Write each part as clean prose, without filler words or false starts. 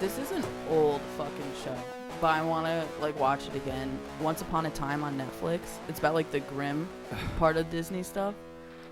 This is an old fucking show, but I want to like watch it again. Once Upon a Time on Netflix. It's about like the Grimm part of Disney stuff.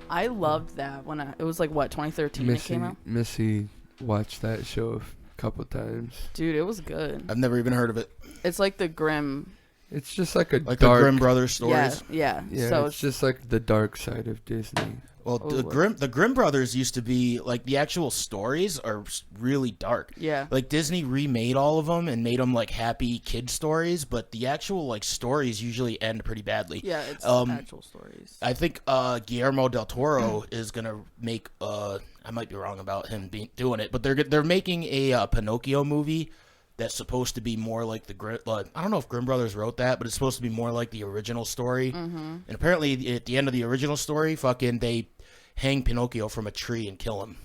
I loved that when it was like what 2013 it came out. Missy watched that show a couple times. Dude, it was good. I've never even heard of it. It's like the Grimm. It's just like the Grimm Brothers stories. Yeah. So it's just like the dark side of Disney. Well, the Grimm Brothers used to be like the actual stories are really dark. Yeah. Like Disney remade all of them and made them like happy kid stories, but the actual like stories usually end pretty badly. Yeah, it's actual stories. I think Guillermo del Toro is gonna make. I might be wrong about him doing it, but they're making a Pinocchio movie that's supposed to be more like I don't know if Grimm Brothers wrote that, but it's supposed to be more like the original story. Mm-hmm. And apparently, at the end of the original story, they hang Pinocchio from a tree and kill him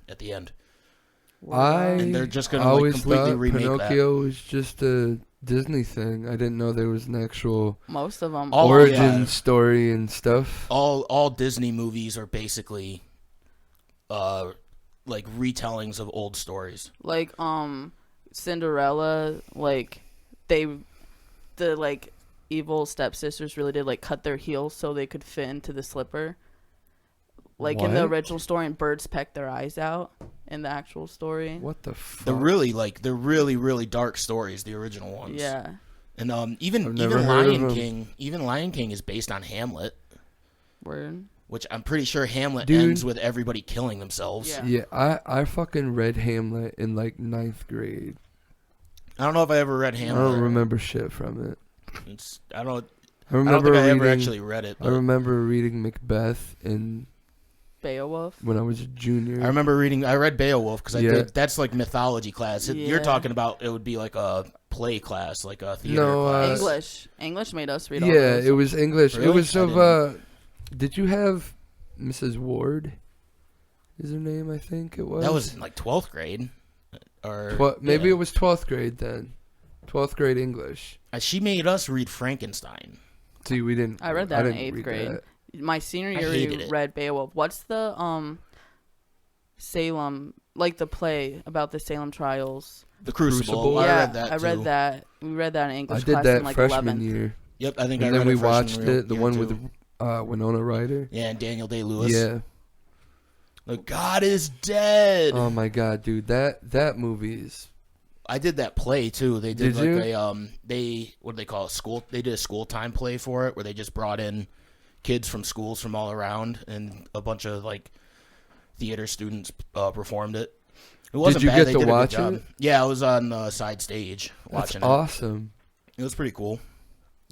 at the end. And they're just gonna completely remake that. Pinocchio was just a Disney thing. I didn't know there was an actual most of them origin story and stuff. All Disney movies are basically like retellings of old stories. Like Cinderella, like the evil stepsisters really did like cut their heels so they could fit into the slipper. Like in the original story, and birds peck their eyes out in the actual story. What the fuck? They're really dark stories, the original ones. Yeah. And even Lion King is based on Hamlet. Word. Which I'm pretty sure Hamlet ends with everybody killing themselves. Yeah, I fucking read Hamlet in like 9th grade. I don't know if I ever read Hamlet. I don't remember shit from it. I don't think I ever actually read it. I remember reading Macbeth in Beowulf when I was a junior. I read Beowulf because that's like mythology class. You're talking about it would be like a play class, like a theater class. English made us read all Yeah, those. it was English. Really? It was of did you have Mrs. Ward? Is her name? I think it was. That was in like 12th grade. Or maybe it was 12th grade then. 12th grade English. She made us read Frankenstein. See, we didn't. I read that in 8th grade. My senior year, we read Beowulf. What's the Salem, like the play about the Salem trials? The Crucible. Yeah, I read that. I read that. We read that in English class. I did that in like freshman 11th year. Yep, I think. And then we watched it. The one with Winona Ryder. Yeah, and Daniel Day-Lewis. Yeah. Like, God is dead. Oh my God, dude, that movie is. I did that play too. They did you? What do they call it? School. They did a school time play for it where they just brought in kids from schools from all around and a bunch of like theater students performed it. It wasn't bad. Did you get to watch it? Yeah, I was on side stage watching it. That's awesome. It was pretty cool.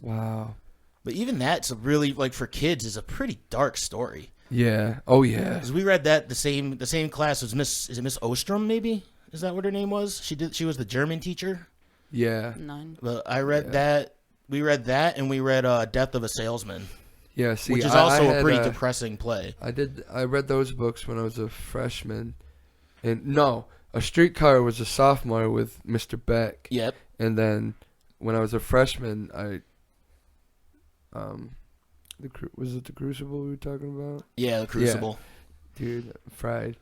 Wow. But even that's a really like for kids is a pretty dark story. Yeah. Oh yeah. Because we read that the same class as Miss Ostrom maybe. Is that what her name was? She was the German teacher. Yeah. None. But I read that. We read that, and we read Death of a Salesman. Yeah, see, which is also a pretty depressing play. I read those books when I was a freshman, and no, A Streetcar was a sophomore with Mr. Beck. Yep. And then when I was a freshman, was it the Crucible we were talking about? Yeah, the Crucible. Yeah. Dude, fried.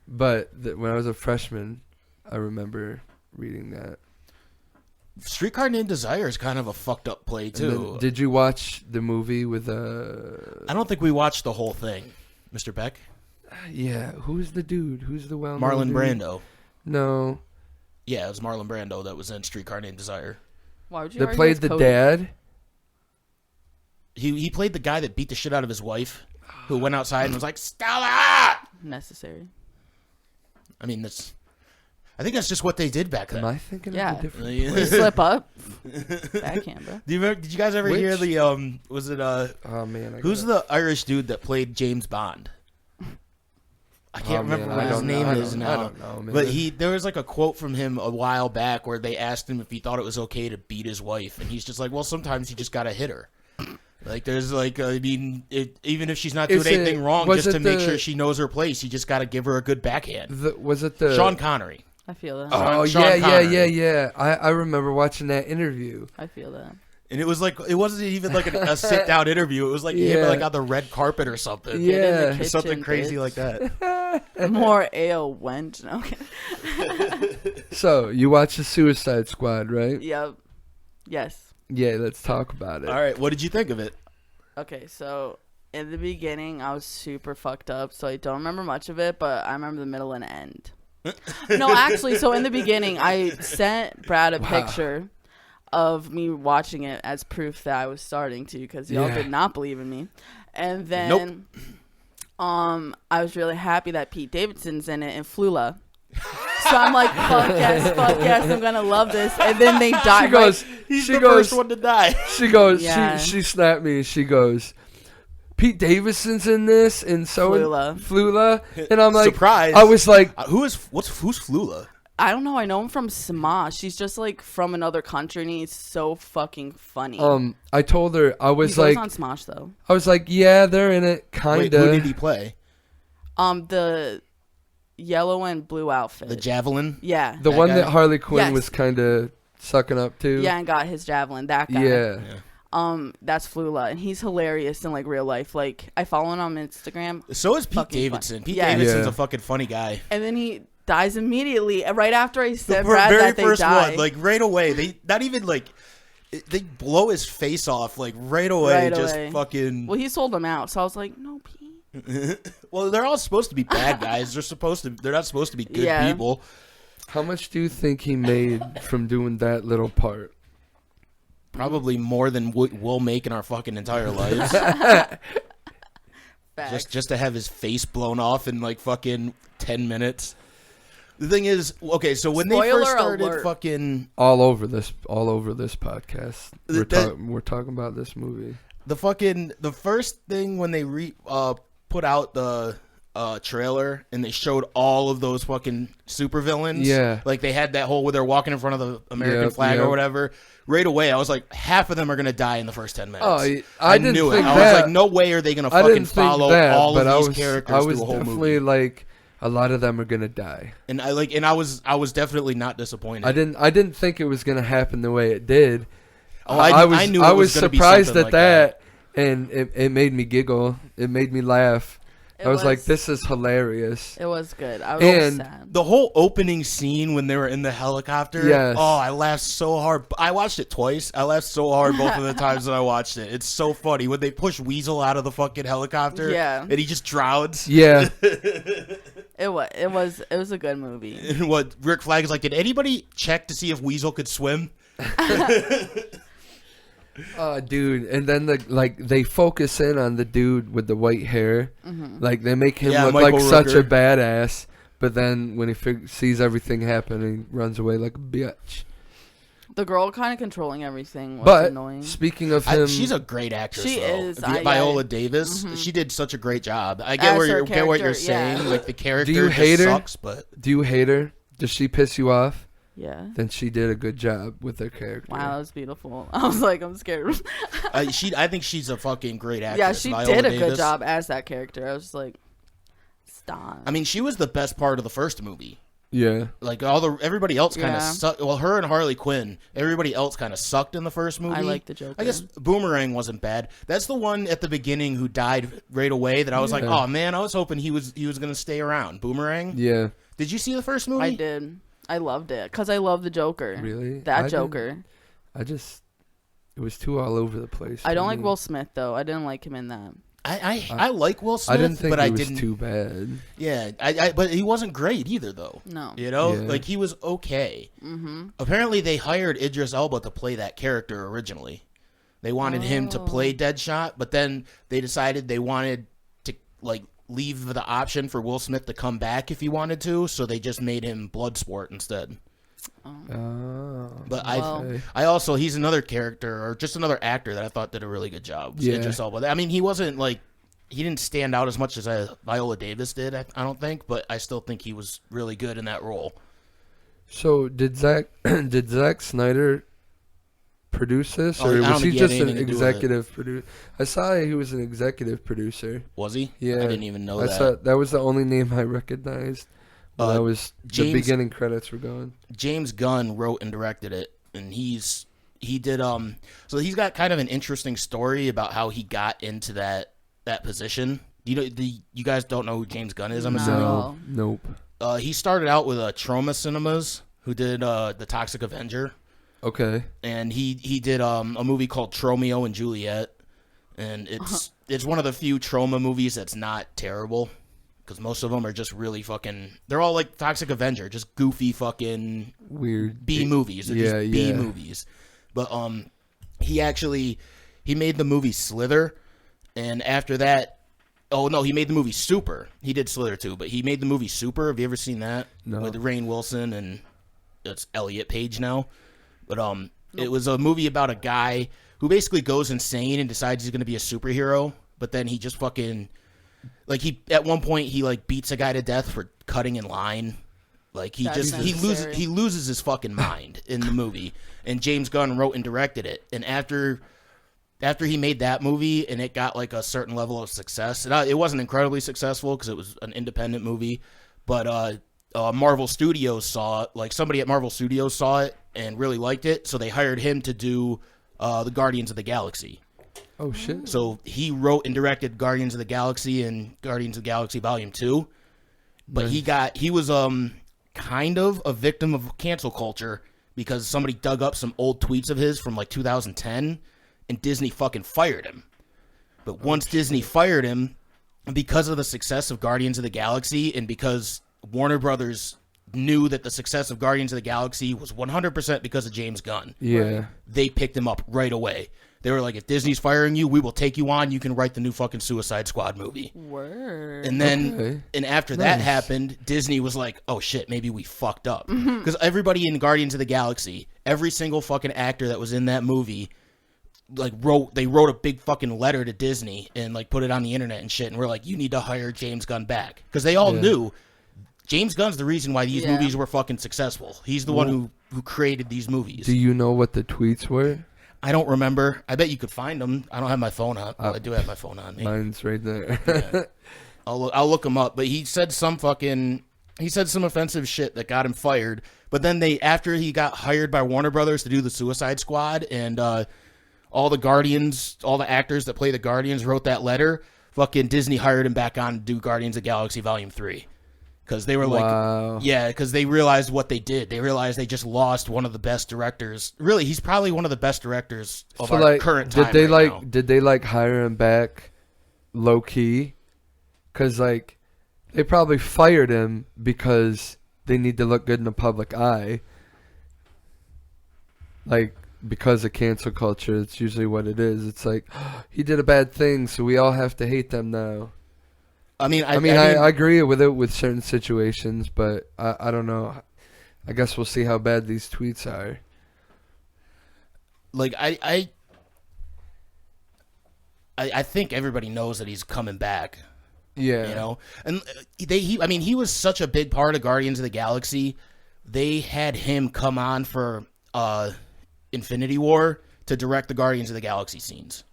But when I was a freshman, I remember reading that. Streetcar Named Desire is kind of a fucked up play too. Did you watch the movie with I don't think we watched the whole thing. Mr. Beck? Yeah, who's the dude? Who's the well-known Marlon dude? Brando. No. Yeah, it was Marlon Brando that was in Streetcar Named Desire. Why would you They played the Cody? dad. He played the guy that beat the shit out of his wife, who went outside and was like, "Stella!" Necessary. I mean, I think that's just what they did back then. Am I thinking of a different You slip up. Backhand, bro. Did you guys ever hear the was it oh man, who's the Irish dude that played James Bond? I can't remember what his name is now. I don't know, man. But there was like a quote from him a while back where they asked him if he thought it was okay to beat his wife, and he's just like, "Well, sometimes you just gotta hit her." Like there's like I mean, even if she's not doing anything wrong, just to make sure she knows her place, you just gotta give her a good backhand. Was it the Sean Connery? I feel that. Oh Sean Connery. yeah. I remember watching that interview. I feel that. And it was like it wasn't even like a sit down interview. It was like him like on the red carpet or something. Yeah, kitchen, something crazy bitch. like that. More ale wench. No, okay. So you watched the Suicide Squad, right? Yep. Yes. Yeah, let's talk about it. All right, what did you think of it? Okay, so in the beginning, I was super fucked up, so I don't remember much of it, but I remember the middle and end. No, actually, so in the beginning, I sent Brad a picture of me watching it as proof that I was starting to, because y'all did not believe in me. And then, I was really happy that Pete Davidson's in it and Flula. So I'm like, fuck yes, I'm gonna love this. And then they die. He's the first one to die. She goes, Yeah. she snapped me. She goes, Pete Davidson's in this, and so Flula, and I'm like, surprise. I was like, who's Flula? I don't know. I know him from Smosh. She's just like from another country, and he's so fucking funny. I told her I was he like, goes on Smosh though. I was like, yeah, they're in it, kinda. Wait, who did he play? The yellow and blue outfit. The javelin. Yeah. The That one guy? that Harley Quinn Yes. was kind of sucking up to. Yeah, and got his javelin. That guy. Yeah. That's Flula, and he's hilarious in like real life. Like I follow him on Instagram, So is Pete Fucking Davidson. fun. Pete Yeah. Davidson's Yeah. a fucking funny guy. and then he dies immediately right after I The said Brad very that they first die. one, like right away. They not even like they blow his face off like right away. Right just away. fucking. Well, he sold him out, so I was like, no, Pete. Well, they're all supposed to be bad guys. They're not supposed to be good Yeah. people. How much do you think he made from doing that little part? Probably more than we'll make in our fucking entire lives. Facts. just to have his face blown off in like fucking 10 minutes. The thing is, okay, so when they first Spoiler started alert. fucking All over this podcast. That- We're talking about this movie. the first thing when they put out the trailer and they showed all of those fucking supervillains. Yeah. Like they had that whole where they're walking in front of the American flag or whatever. Right away, I was like, half of them are gonna die in the first 10 minutes. Oh, I didn't knew it. think I that. was like, no way are they gonna I fucking didn't think follow that, all but of these characters I was through a whole definitely movie. like, a lot of them are gonna die. And I was definitely not disappointed. I didn't think it was gonna happen the way it did. Oh, I knew it was gonna be surprised something at like that, and it made me giggle. It made me laugh. It I was like, this is hilarious. It was good. I was And sad. The whole opening scene when they were in the helicopter. Yes. Oh, I laughed so hard. I watched it twice. I laughed so hard both of the times that I watched it. It's so funny when they push Weasel out of the fucking helicopter. Yeah. And he just drowns. Yeah. It was a good movie. And what Rick Flag is like, did anybody check to see if Weasel could swim? Dude, and then they focus in on the dude with the white hair, like they make him Yeah, look Michael like such a Rooker. badass. But then when he sees everything happen, he runs away like a bitch. The girl kind of controlling everything was But annoying. speaking of him, She's a great actress. She though. is. Viola Davis. She did such a great job. I get As where her you're get what you're character, yeah. saying. Like the character you just hate her? sucks, but do you hate her? Does she piss you off? Yeah. Then she did a good job with her character. Wow, that was beautiful. I was like, I'm scared. I think she's a fucking great actress. Yeah, she Viola did a Davis. good job as that character. I was just like, stop. I mean, she was the best part of the first movie. Yeah. Like everybody else kind of Yeah. sucked. Well, her and Harley Quinn, everybody else kind of sucked in the first movie. I like the Joker. I guess Boomerang wasn't bad. That's the one at the beginning who died right away. That I was like, Yeah. oh man, I was hoping he was gonna stay around. Boomerang. Yeah. Did you see the first movie? I did. I loved it because I love the Joker. Really? That I Joker. it was too all over the place. I for don't like me. Will Smith though. I didn't like him in that. I like Will Smith, I didn't think but it I was didn't. too bad. Yeah, but he wasn't great either, though. No. You know, Yeah. like he was okay. Mm-hmm. Apparently, they hired Idris Elba to play that character originally. They wanted him to play Deadshot, but then they decided they wanted to like leave the option for Will Smith to come back if he wanted to, so they just made him Bloodsport instead. Oh. But okay. I also he's another character or just another actor that I thought did a really good job. Was Yeah. Idris Elba. I mean, he didn't stand out as much as Viola Davis did. I don't think, but I still think he was really good in that role. So did Zack Snyder produce this, Oh, or I don't was he think he had just an anything to do with it. executive producer? I saw he was an executive producer. Was he? Yeah, I didn't even know I that. saw that was the only name I recognized. When that was James- the beginning credits were going. James Gunn wrote and directed it, and he's he did so he's got kind of an interesting story about how he got into that position. You guys don't know who James Gunn is, I'm assuming. No. Nope. He started out with Trauma Cinemas, who did the Toxic Avenger. Okay. And he did a movie called Tromeo and Juliet, and it's one of the few Troma movies that's not terrible, because most of them are just really fucking. They're all like Toxic Avenger, just goofy fucking weird B movies. They're just B movies. But he made the movie Slither, and after that, oh no, he made the movie Super. He did Slither too, but he made the movie Super. Have you ever seen that? No. With Rainn Wilson and it's Elliot Page now. But it was a movie about a guy who basically goes insane and decides he's going to be a superhero, but then he just fucking like at one point he like beats a guy to death for cutting in line. Like he loses his fucking mind in the movie. And James Gunn wrote and directed it. And after he made that movie and it got like a certain level of success, it wasn't incredibly successful because it was an independent movie, but Marvel Studios saw it, like somebody at Marvel Studios saw it and really liked it, so they hired him to do the Guardians of the Galaxy. Oh shit. So he wrote and directed Guardians of the Galaxy and Guardians of the Galaxy Volume 2. But Nice. he was kind of a victim of cancel culture because somebody dug up some old tweets of his from like 2010 and Disney fucking fired him. But once Disney fired him, because of the success of Guardians of the Galaxy and because Warner Brothers knew that the success of Guardians of the Galaxy was 100% because of James Gunn. Yeah. They picked him up right away. They were like, if Disney's firing you, we will take you on. You can write the new fucking Suicide Squad movie. Word. And then, Okay. and after that happened, Disney was like, oh shit, maybe we fucked up. Because everybody in Guardians of the Galaxy, every single fucking actor that was in that movie, like wrote a big fucking letter to Disney and like put it on the internet and shit. And we're like, you need to hire James Gunn back. Because they all knew James Gunn's the reason why these movies were fucking successful. He's the one who created these movies. Do you know what the tweets were? I don't remember. I bet you could find them. I don't have my phone on. I do have my phone on me. Mine's right there. Yeah. I'll look him up. But he said some offensive shit that got him fired. But then after he got hired by Warner Brothers to do the Suicide Squad and all the Guardians, all the actors that play the Guardians wrote that letter, fucking Disney hired him back on to do Guardians of the Galaxy Volume 3. Because they were like, because they realized what they did. They realized they just lost one of the best directors. Really, he's probably one of the best directors of our current time. Did they hire him back low key? Because they probably fired him because they need to look good in the public eye. Because of cancel culture, it's usually what it is. It's like, he did a bad thing, so we all have to hate them now. I agree with it with certain situations, but I don't know. I guess we'll see how bad these tweets are. I think everybody knows that he's coming back. Yeah. You know? And he was such a big part of Guardians of the Galaxy. They had him come on for Infinity War to direct the Guardians of the Galaxy scenes.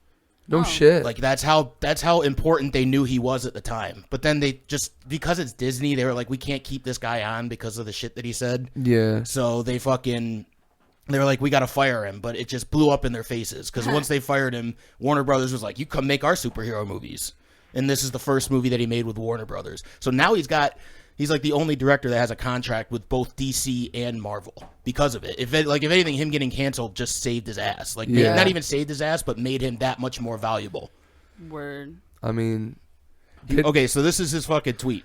No shit. That's how important they knew he was at the time. But then they just, because it's Disney, they were like, we can't keep this guy on because of the shit that he said. Yeah. So they were like, we got to fire him. But it just blew up in their faces. Because once they fired him, Warner Brothers was like, you come make our superhero movies. And this is the first movie that he made with Warner Brothers. So now he's like the only director that has a contract with both DC and Marvel because of it. If anything, him getting canceled just saved his ass. Not even saved his ass, but made him that much more valuable. Word. I mean, okay, so this is his fucking tweet.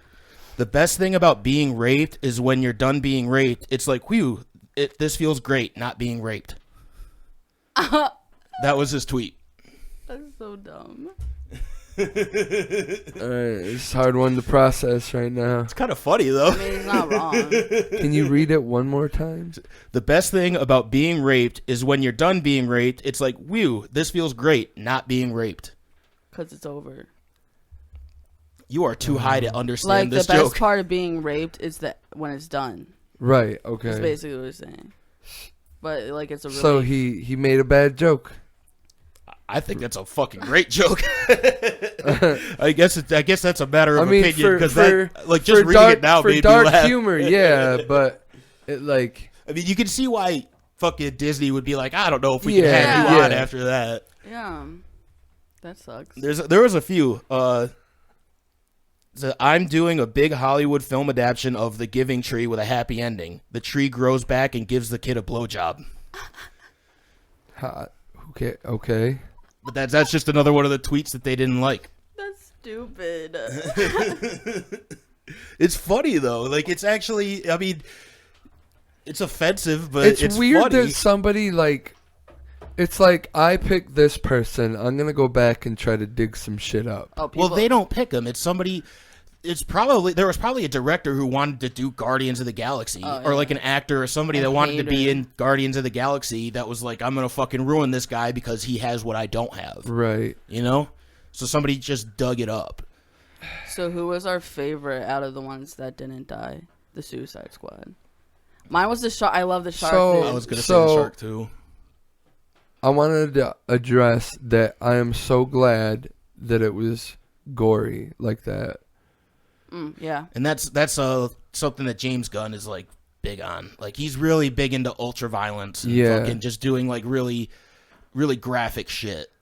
The best thing about being raped is when you're done being raped, it's like, whew, this feels great, not being raped. That was his tweet. That's so dumb. it's a hard one to process right now. It's kind of funny, though. I mean, he's not wrong. Can you read it one more time? The best thing about being raped is when you're done being raped, it's like, whew, this feels great, not being raped. Because it's over. You are too high to understand this joke. The best joke. part of being raped is that when it's done. Right, okay. That's basically what he's saying. But, it's a really... So he made a bad joke. I think that's a fucking great joke. I guess that's a matter of opinion because just reading it now made me laugh. Humor, yeah, but it I mean, you can see why fucking Disney would be like, I don't know if we can have you on after that. Yeah, that sucks. There was a few. So I'm doing a big Hollywood film adaptation of The Giving Tree with a happy ending. The tree grows back and gives the kid a blowjob. Okay. But that's just another one of the tweets that they didn't like. That's stupid. It's funny though. Like it's actually, I mean, it's offensive, but it's weird funny. that somebody like. It's like I picked this person. I'm gonna go back and try to dig some shit up. Oh, well, they don't pick them. It's somebody. There was probably a director who wanted to do Guardians of the Galaxy, or like an actor or somebody that wanted to be in Guardians of the Galaxy that was like, I'm gonna fucking ruin this guy because he has what I don't have. Right. You know. So somebody just dug it up. So who was our favorite out of the ones that didn't die? The Suicide Squad. Mine was the shark. I love the shark. I was gonna say the shark too. I wanted to address that I am so glad that it was gory like that. Yeah. And that's something that James Gunn is like big on. Like he's really big into ultra violence and fucking just doing like really, really graphic shit.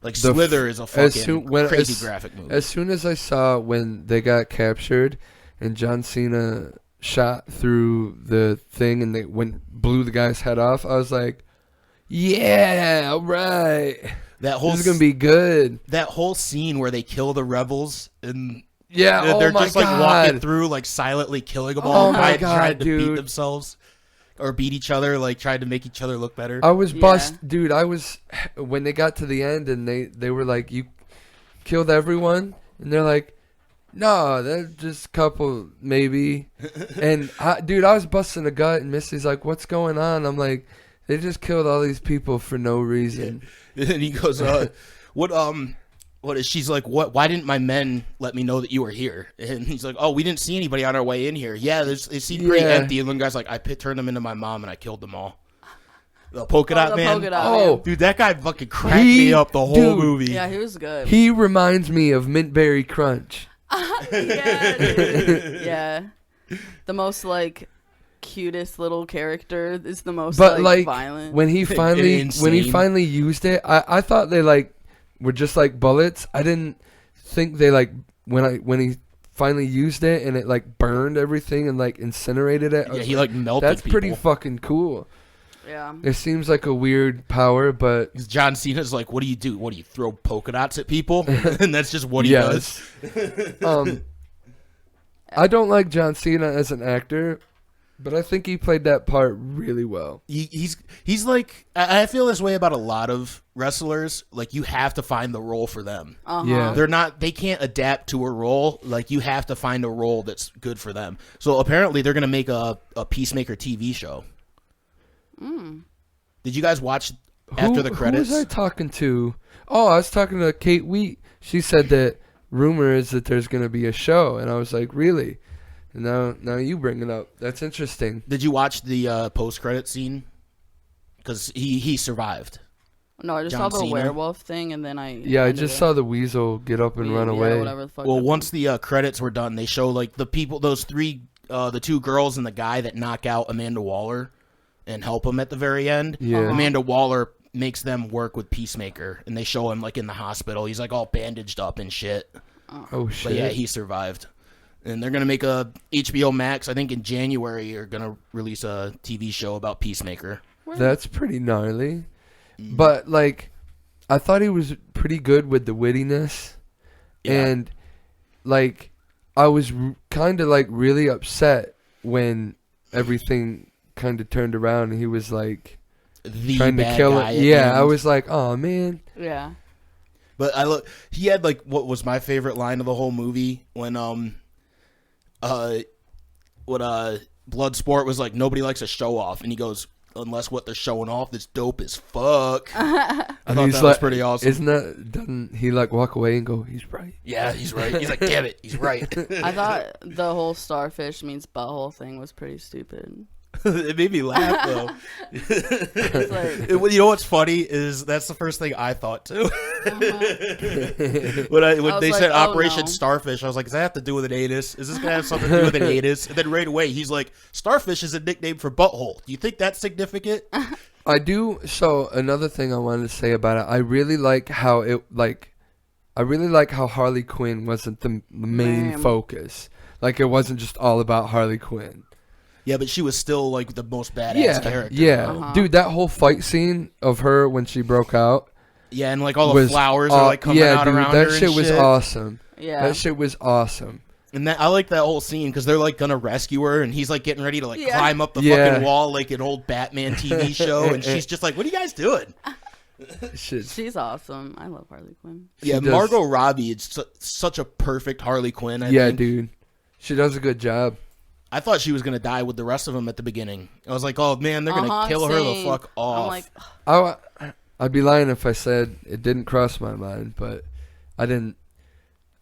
Like Slither is a fucking crazy graphic movie. As soon as I saw when they got captured and John Cena shot through the thing and they blew the guy's head off, I was like, yeah, all right. This is gonna be good. That whole scene where they kill the rebels and they're just like walking through, like silently killing them all, trying to beat themselves or beat each other, like trying to make each other look better. I was dude. When they got to the end and they were like, you killed everyone, and they're like, no, they're just a couple maybe. And I was busting a gut, and Missy's like, what's going on? I'm like, they just killed all these people for no reason. And he goes, what is she's like, what? Why didn't my men let me know that you were here? And he's like, oh, we didn't see anybody on our way in here. Yeah, they seem pretty empty. And one guy's like, I turned them into my mom and I killed them all. The polka dot man. Dude, that guy fucking cracked me up the whole movie. Yeah, he was good. He reminds me of Mint Berry Crunch. Yeah, dude. Yeah. The most like cutest little character is the most violent. When he finally used it, I thought they like were just like bullets. I didn't think they like when he finally used it and it like burned everything and like incinerated it. Yeah, he like melted. That's people. Pretty fucking cool. Yeah. It seems like a weird power, but John Cena's like, what do you do? What do you throw polka dots at people? And that's just what he does. I don't like John Cena as an actor, but I think he played that part really well. He's like, I feel this way about a lot of wrestlers. Like you have to find the role for them. Yeah, they can't adapt to a role. Like you have to find a role that's good for them. So apparently they're gonna make a Peacemaker TV show. Did you guys watch after the credits? Who was I talking to? Oh, I was talking to Kate Wheat. She said that rumor is that there's gonna be a show, and I was like, really? And now you bring it up. That's interesting. Did you watch the post-credit scene? Because he survived. No, I just saw the werewolf thing, and then I just saw the weasel get up and run away. Whatever the fuck. Well, once the credits were done, they show like the people, those three, the two girls and the guy that knock out Amanda Waller and help him at the very end. Yeah. Amanda Waller makes them work with Peacemaker, and they show him like in the hospital. He's like all bandaged up and shit. Oh shit! But yeah, he survived. And they're gonna make a HBO Max. I think in January are gonna release a TV show about Peacemaker. That's pretty gnarly. But like, I thought he was pretty good with the wittiness, and like, I was kind of like really upset when everything kind of turned around and he was like trying to kill him. Yeah, I was like, oh man. Yeah. But he had like what was my favorite line of the whole movie when Bloodsport was like, nobody likes a show off, and he goes, unless what they're showing off is dope as fuck. I thought that was pretty awesome. Doesn't he like walk away and go, he's right? Yeah, he's right. He's like, damn it, he's right. I thought the whole starfish means butthole thing was pretty stupid. It made me laugh though. You know what's funny is that's the first thing I thought too. When they said Operation Starfish, I was like, does that have to do with an anus? Is this gonna have something to do with an anus? And then right away he's like, Starfish is a nickname for butthole. Do you think that's significant? I do. So another thing I wanted to say about it, I really like how Harley Quinn wasn't the main focus. Like, it wasn't just all about Harley Quinn. Yeah, but she was still, like, the most badass character. Yeah, dude, that whole fight scene of her when she broke out. Yeah, and, like, all the flowers are, like, coming out around her and shit. That shit was awesome. Yeah. That shit was awesome. And I like that whole scene because they're, like, going to rescue her, and he's, like, getting ready to, like, climb up the fucking wall like an old Batman TV show, and she's just like, what are you guys doing? She's awesome. I love Harley Quinn. Yeah, Margot Robbie is such a perfect Harley Quinn, I think. Dude. She does a good job. I thought she was going to die with the rest of them at the beginning. I was like, oh, man, they're going to kill her the fuck off. I'm like, I'd be lying if I said it didn't cross my mind, but I didn't.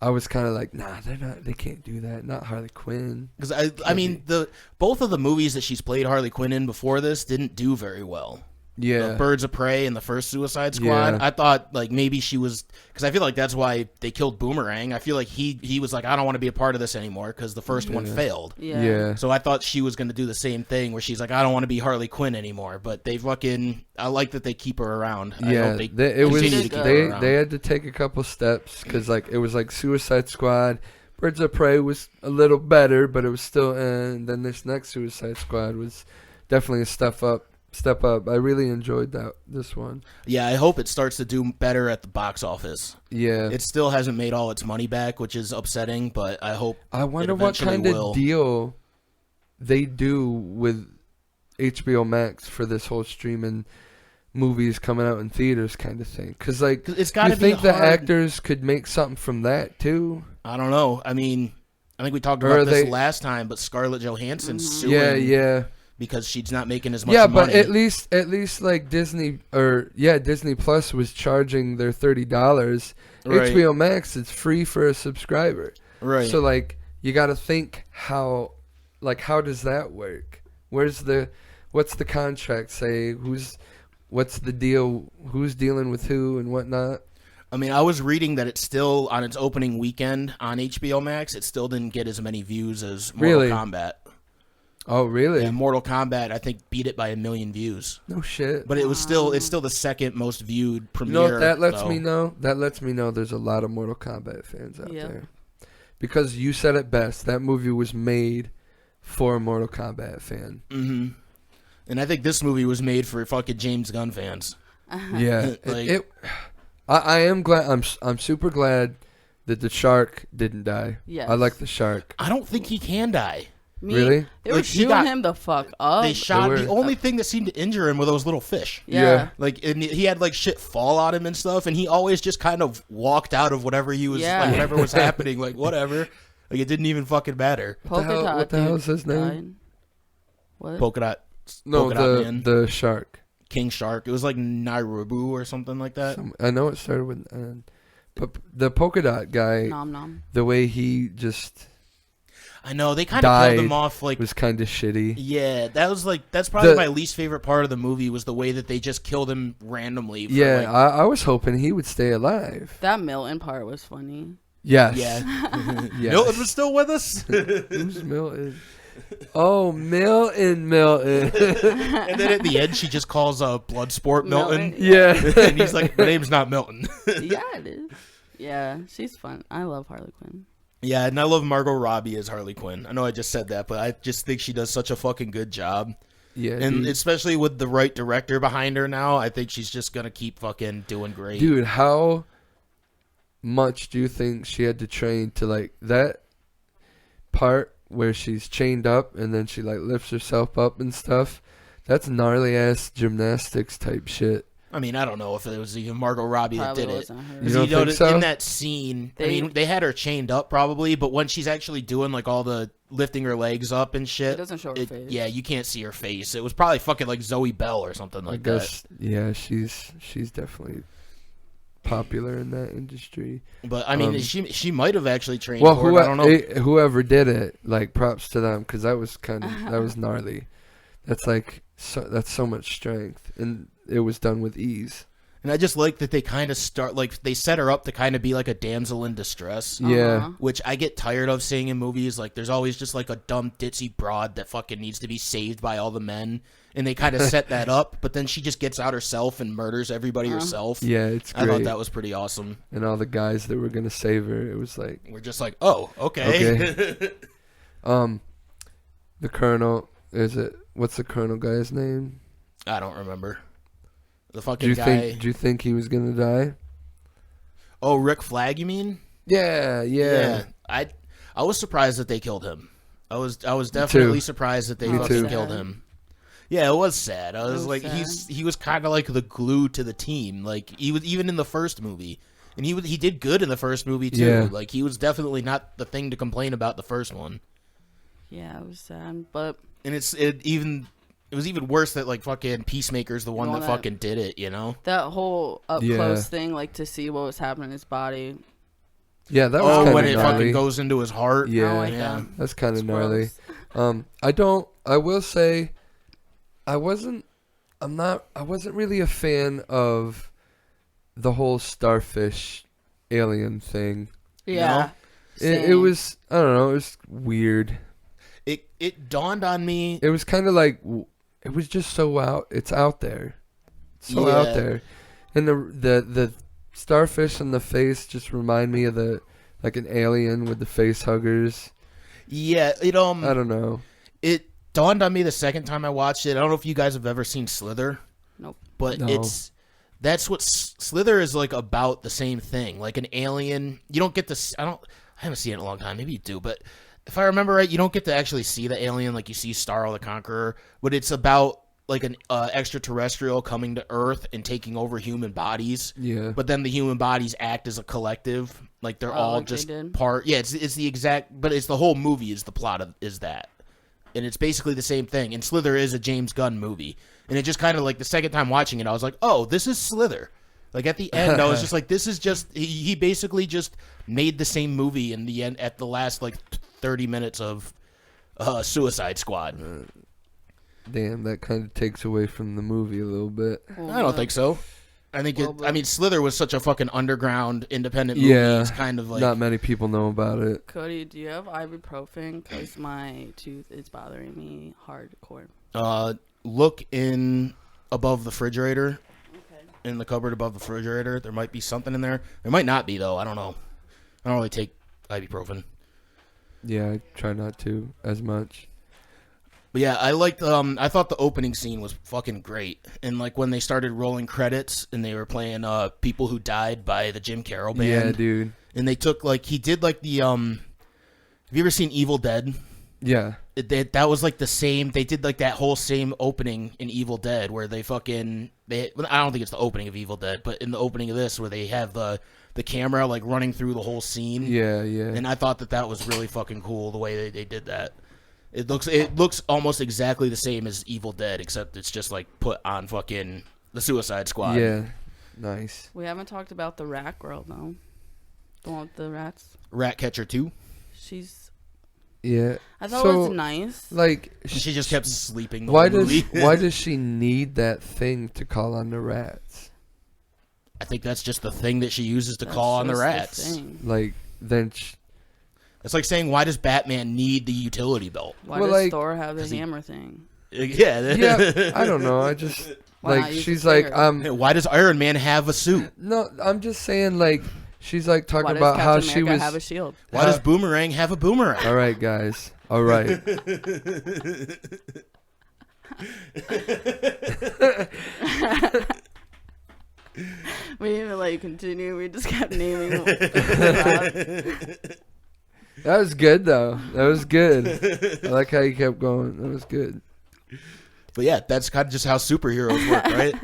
I was kind of like, nah, they can't do that. Not Harley Quinn. Because, I mean, both of the movies that she's played Harley Quinn in before this didn't do very well. Yeah. The Birds of Prey and the first Suicide Squad. Yeah. I thought, like, maybe she was... Because I feel like that's why they killed Boomerang. I feel like he was like, I don't want to be a part of this anymore because the first one failed. Yeah. So I thought she was going to do the same thing where she's like, I don't want to be Harley Quinn anymore. But they fucking... I like that they keep her around. Yeah. They had to take a couple steps because, like, it was like Suicide Squad. Birds of Prey was a little better, but it was still... And then this next Suicide Squad was definitely a step up. I really enjoyed this one. Yeah, I hope it starts to do better at the box office. Yeah. It still hasn't made all its money back, which is upsetting, but I hope I wonder what kind of deal they do with HBO Max for this whole streaming movies coming out in theaters kind of thing. Because, like, it's gotta you think the actors could make something from that, too? I don't know. I mean, I think we talked about this last time, but Scarlett Johansson's suing... Yeah. Because she's not making as much money. Yeah, but at least like Disney Plus was charging their $30. Right. HBO Max, it's free for a subscriber. Right. So, like, you got to think how does that work? What's the contract say? What's the deal? Who's dealing with who and whatnot? I mean, I was reading that it's still on its opening weekend on HBO Max. It still didn't get as many views as Mortal Kombat. Oh, really? Yeah, Mortal Kombat, I think, beat it by 1 million views. No shit. But it's still the second most viewed premiere. You know what that lets me know? That lets me know there's a lot of Mortal Kombat fans out there. Because you said it best. That movie was made for a Mortal Kombat fan. Mm-hmm. And I think this movie was made for fucking James Gunn fans. Yeah. I am glad. I'm super glad that the shark didn't die. Yes. I like the shark. I don't think he can die. Really? They were shooting him the fuck up. They shot the only thing that seemed to injure him were those little fish. Yeah. Like, and he had like shit fall on him and stuff, and he always just kind of walked out of whatever he was, like, whatever was happening, like whatever. Like, it didn't even fucking matter. What the hell is his name? What? Polka Dot. No, Man. the shark. King Shark. It was like Nairobi or something like that. I know it started with, but the polka dot guy. Nom nom. The way he just. I know, they kind of killed him off, like... was kind of shitty. Yeah, that's probably my least favorite part of the movie, was the way that they just killed him randomly. I was hoping he would stay alive. That Milton part was funny. Yes. Yeah. Yes. Milton was still with us? Who's Milton? Oh, Milton. And then at the end, she just calls Bloodsport Milton. Yeah. And he's like, my name's not Milton. Yeah, it is. Yeah, she's fun. I love Harley Quinn. Yeah, and I love Margot Robbie as Harley Quinn. I know I just said that, but I just think she does such a fucking good job. Yeah, and especially with the right director behind her now, I think she's just going to keep fucking doing great. Dude, how much do you think she had to train to, like, that part where she's chained up and then she, like, lifts herself up and stuff? That's gnarly-ass gymnastics type shit. I mean, I don't know if it was even Margot Robbie that did it. You don't think so? In that scene, they had her chained up probably, but when she's actually doing like all the lifting her legs up and shit, it doesn't show her face. Yeah, you can't see her face. It was probably fucking like Zoe Bell or something like that. Yeah, she's definitely popular in that industry. But I mean, she might have actually trained for it. I don't know. Whoever did it, like, props to them, because that was that was gnarly. That's like that's so much strength, and it was done with ease. And I just like that they kind of start, like, they set her up to kind of be like a damsel in distress. Yeah. Which I get tired of seeing in movies. Like, there's always just like a dumb ditzy broad that fucking needs to be saved by all the men. And they kind of set that up, but then she just gets out herself and murders everybody herself. Yeah, it's great. I thought that was pretty awesome. And all the guys that were gonna save her, it was like we're just like, oh, okay. The Colonel, what's the Colonel guy's name? I don't remember. The fucking guy. Do you think he was gonna die? Oh, Rick Flag, you mean? Yeah. I was surprised that they killed him. I was definitely surprised that they fucking killed him. Yeah, it was sad. I was like, sad. he was kind of like the glue to the team. Like, he was even in the first movie, and he did good in the first movie too. Yeah. Like, he was definitely not the thing to complain about the first one. Yeah, it was sad, but And it was even worse that like fucking Peacemaker's the one that fucking did it. You know, that whole up close thing, like to see what was happening in his body. Yeah, that was kind of when gnarly. it fucking goes into his heart. Yeah, that's kind of gnarly. I will say, I wasn't really a fan of the whole starfish alien thing. Yeah. It was, I don't know, it was weird. It dawned on me. It was kind of like, it was just so it's out there. So out there. And the starfish in the face just remind me of like an alien with the face huggers. Yeah, I don't know. It dawned on me the second time I watched it. I don't know if you guys have ever seen Slither. Nope. But that's what Slither is like, about the same thing. Like an alien. You don't get to, I haven't seen it in a long time. Maybe you do, but if I remember right, you don't get to actually see the alien like you see Starro the Conqueror, but it's about like an extraterrestrial coming to Earth and taking over human bodies. Yeah. But then the human bodies act as a collective. Like they're all like just part. Yeah, it's the exact, but it's the whole movie is the plot of is that. And it's basically the same thing. And Slither is a James Gunn movie. And it just kind of like the second time watching it, I was like, oh, this is Slither. Like at the end, I was just like, this is just, he basically just made the same movie in the end at the last like 30 minutes of Suicide Squad. Damn, that kind of takes away from the movie a little bit. I don't think so. I think Slither was such a fucking underground independent movie. Yeah, it's kind of like not many people know about it. Cody, do you have ibuprofen? Because my tooth is bothering me hardcore. Look in above the refrigerator. Okay. In the cupboard above the refrigerator, there might be something in there. There might not be though. I don't know. I don't really take ibuprofen. Yeah, I try not to as much. But yeah, I liked. I thought the opening scene was fucking great, and like when they started rolling credits and they were playing "People Who Died" by the Jim Carroll band. Yeah, dude. And they took like he did like the Have you ever seen Evil Dead? Yeah. That was like the same. They did like that whole same opening in Evil Dead where they fucking I don't think it's the opening of Evil Dead, but in the opening of this where they have the camera like running through the whole scene. Yeah. And I thought that was really fucking cool the way they did that. It looks almost exactly the same as Evil Dead, except it's just like put on fucking the Suicide Squad. Yeah, nice. We haven't talked about the rat girl though. The one with the rats. Ratcatcher 2. She's. Yeah. I thought it was nice. Like she just kept sleeping. The whole movie. Why does she need that thing to call on the rats? I think that's just the thing that she uses to call on the rats. Like then. It's like saying, why does Batman need the utility belt? Why does Thor have the hammer thing? Yeah, I don't know. I just like she's like why does Iron Man have a suit? No, I'm just saying like she's like talking why about does how Captain she America was. Have a shield? Why does Boomerang have a boomerang? All right, guys. All right. We didn't even let you continue. We just kept naming. That was good though. That was good. I like how you kept going. That was good. But yeah, that's kind of just how superheroes work, right?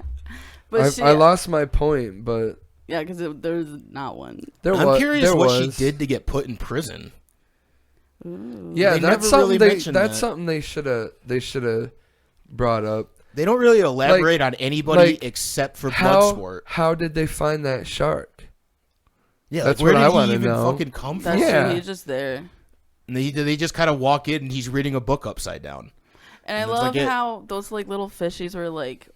But I lost my point, but yeah, because there's not one. I'm curious what she did to get put in prison. Ooh. Yeah, that's something they should have brought up. They don't really elaborate on anybody except for Bloodsport. How did they find that shark? Yeah, that's where what did I he want to even know. fucking come from? That's true. He's just there. And they just kind of walk in and he's reading a book upside down. And I love how those like little fishies were like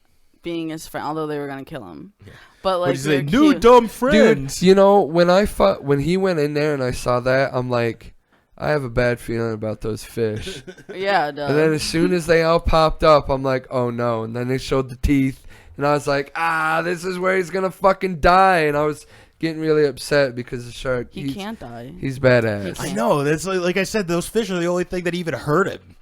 being his friend, although they were gonna kill him. Yeah. But like, new dumb friends. Dude, when he went in there and I saw that, I'm like, I have a bad feeling about those fish. Yeah, it does. And then as soon as they all popped up, I'm like, oh no. And then they showed the teeth, and I was like, this is where he's gonna fucking die. And I was getting really upset because the shark. He can't die. He's badass. I know. That's like I said. Those fish are the only thing that even hurt him.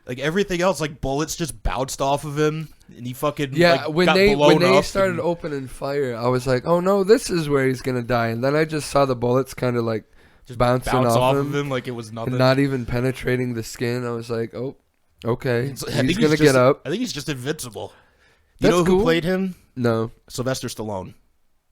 Like everything else, like bullets just bounced off of him, and he fucking when they started opening fire, I was like, oh no, this is where he's gonna die. And then I just saw the bullets kind of like just bouncing off of him like it was nothing, and not even penetrating the skin. I was like, oh, okay, he's gonna get up. I think he's just invincible. You know who played him? No, Sylvester Stallone.